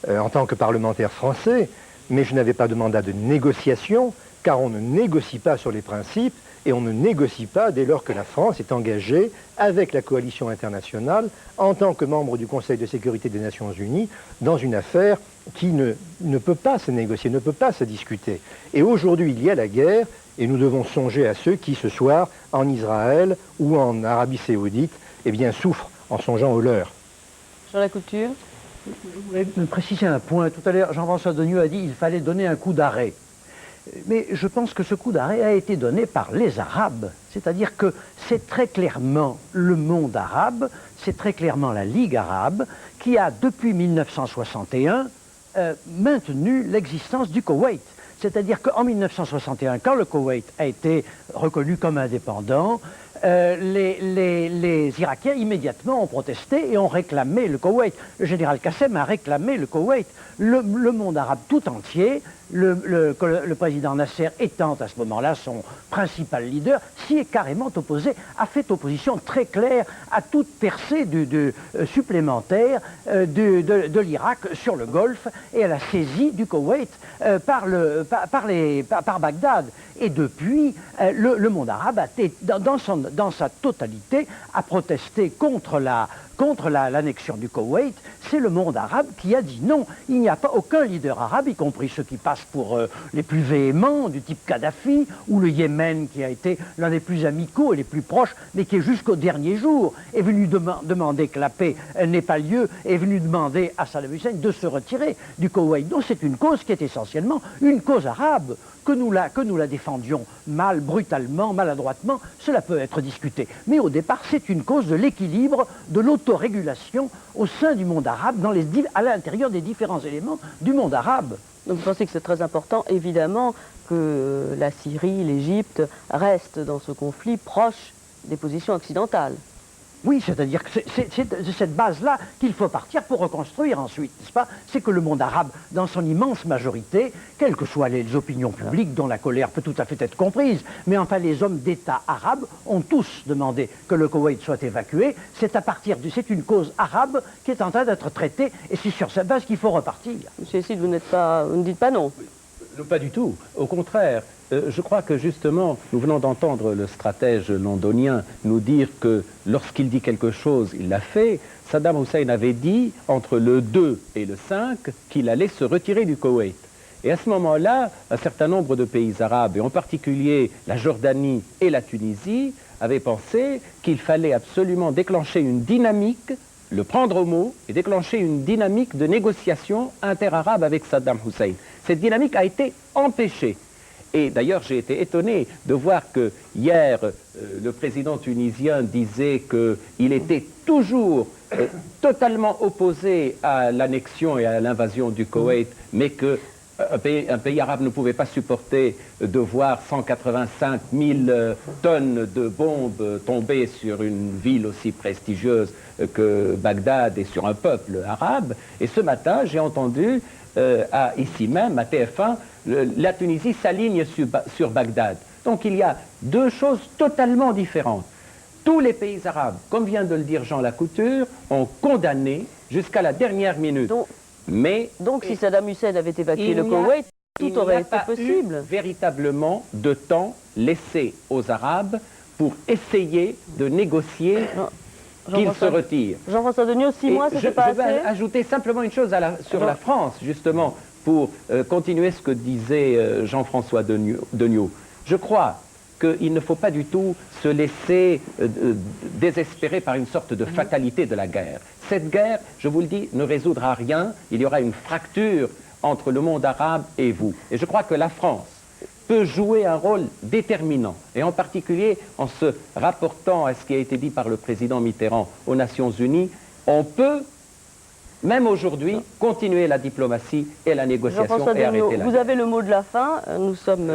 Speaker 3: en tant que parlementaire français, mais je n'avais pas de mandat de négociation, car on ne négocie pas sur les principes, et on ne négocie pas dès lors que la France est engagée avec la coalition internationale, en tant que membre du Conseil de sécurité des Nations Unies, dans une affaire qui ne peut pas se négocier, ne peut pas se discuter. Et aujourd'hui, il y a la guerre, et nous devons songer à ceux qui, ce soir, en Israël ou en Arabie Saoudite, eh bien, souffrent en songeant aux leurs.
Speaker 2: Jean Lacouture.
Speaker 6: Je voulais me préciser un point. Tout à l'heure, Jean-François Denieux a dit qu'il fallait donner un coup d'arrêt. Mais je pense que ce coup d'arrêt a été donné par les Arabes. C'est-à-dire que c'est très clairement le monde arabe, c'est très clairement la Ligue arabe qui a, depuis 1961, maintenu l'existence du Koweït. C'est-à-dire qu'en 1961, quand le Koweït a été reconnu comme indépendant, les Irakiens immédiatement ont protesté et ont réclamé le Koweït. Le général Qassem a réclamé le Koweït. Le monde arabe tout entier, le président Nasser étant à ce moment-là son principal leader, s'y est carrément opposé, a fait opposition très claire à toute percée supplémentaire de l'Irak sur le Golfe et à la saisie du Koweït par Bagdad. Et depuis, le monde arabe dans sa totalité a protesté contre l'annexion du Koweït. C'est le monde arabe qui a dit non. Il n'y a pas aucun leader arabe, y compris ceux qui passent pour les plus véhéments, du type Kadhafi, ou le Yémen, qui a été l'un des plus amicaux et les plus proches, mais qui, jusqu'au dernier jour, est venu demander que la paix n'ait pas lieu, est venu demander à Saddam Hussein de se retirer du Koweït. Donc c'est une cause qui est essentiellement une cause arabe. Que nous la défendions mal, brutalement, maladroitement, cela peut être discuté. Mais au départ, c'est une cause de l'équilibre, de l'autorégulation au sein du monde arabe, à l'intérieur des différents éléments du monde arabe.
Speaker 2: Donc vous pensez que c'est très important, évidemment, que la Syrie, l'Égypte restent dans ce conflit proche des positions occidentales?
Speaker 6: Oui, c'est-à-dire que c'est de cette base-là qu'il faut partir pour reconstruire ensuite, n'est-ce pas? C'est que le monde arabe, dans son immense majorité, quelles que soient les opinions publiques, dont la colère peut tout à fait être comprise, mais enfin les hommes d'État arabes ont tous demandé que le Koweït soit évacué. C'est une cause arabe qui est en train d'être traitée, et c'est sur cette base qu'il faut repartir.
Speaker 2: Monsieur Esside, vous ne dites pas non.
Speaker 10: Non, pas du tout. Au contraire, je crois que justement, nous venons d'entendre le stratège londonien nous dire que lorsqu'il dit quelque chose, il l'a fait. Saddam Hussein avait dit, entre le 2 et le 5, qu'il allait se retirer du Koweït. Et à ce moment-là, un certain nombre de pays arabes, et en particulier la Jordanie et la Tunisie, avaient pensé qu'il fallait absolument déclencher une dynamique, le prendre au mot, et déclencher une dynamique de négociation interarabe avec Saddam Hussein. Cette dynamique a été empêchée. Et d'ailleurs, j'ai été étonné de voir que hier, le président tunisien disait qu'il était toujours totalement opposé à l'annexion et à l'invasion du Koweït, mais que un pays arabe ne pouvait pas supporter de voir 185 000 tonnes de bombes tomber sur une ville aussi prestigieuse que Bagdad et sur un peuple arabe. Et ce matin, j'ai entendu ici même, à TF1, la Tunisie s'aligne sur Bagdad. Donc il y a deux choses totalement différentes. Tous les pays arabes, comme vient de le dire Jean Lacouture, ont condamné jusqu'à la dernière minute.
Speaker 2: Donc si Saddam Hussein avait évacué le Koweït, tout aurait été possible.
Speaker 10: Il n'y a pas eu véritablement de temps laissé aux Arabes pour essayer de négocier qu'ils se retirent.
Speaker 2: Jean-François Degnaud, 6 mois, c'était pas assez?
Speaker 10: Je vais ajouter simplement une chose sur la France, justement, pour continuer ce que disait Jean-François Degnaud. Je crois qu'il ne faut pas du tout se laisser désespérer par une sorte de fatalité de la guerre. Cette guerre, je vous le dis, ne résoudra rien. Il y aura une fracture entre le monde arabe et vous. Et je crois que la France peut jouer un rôle déterminant, et en particulier en se rapportant à ce qui a été dit par le président Mitterrand aux Nations Unies, on peut, même aujourd'hui, continuer la diplomatie et la négociation et arrêter la guerre.
Speaker 2: Vous avez le mot de la fin, nous sommes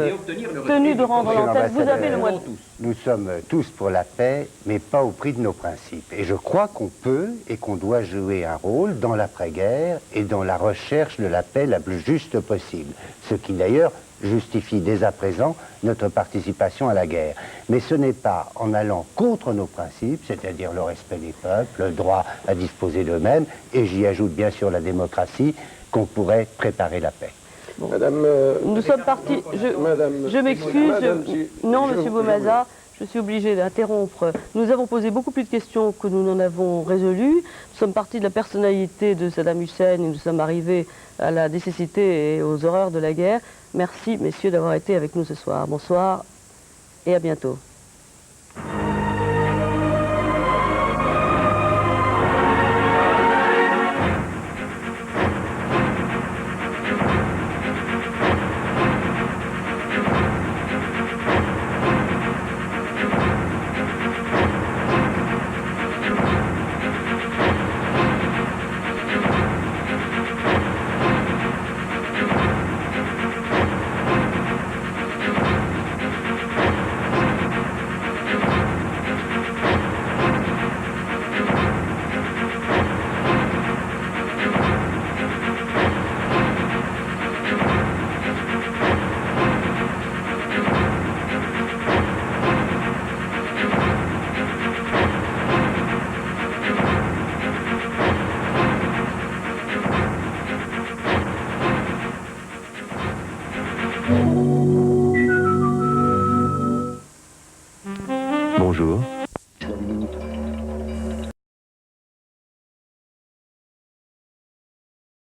Speaker 2: tenus de rendre l'antenne, vous avez le mot de...
Speaker 4: Nous sommes tous pour la paix, mais pas au prix de nos principes. Et je crois qu'on peut et qu'on doit jouer un rôle dans l'après-guerre et dans la recherche de la paix la plus juste possible. Ce qui d'ailleurs justifie dès à présent notre participation à la guerre. Mais ce n'est pas en allant contre nos principes, c'est-à-dire le respect des peuples, le droit à disposer d'eux-mêmes, et j'y ajoute bien sûr la démocratie, qu'on pourrait préparer la paix.
Speaker 2: Bon. Madame, nous sommes partis. Je m'excuse. Non, Monsieur Boumaza, je suis obligé d'interrompre. Nous avons posé beaucoup plus de questions que nous n'en avons résolues. Nous sommes partis de la personnalité de Saddam Hussein et nous sommes arrivés à la nécessité et aux horreurs de la guerre. Merci, messieurs, d'avoir été avec nous ce soir. Bonsoir et à bientôt.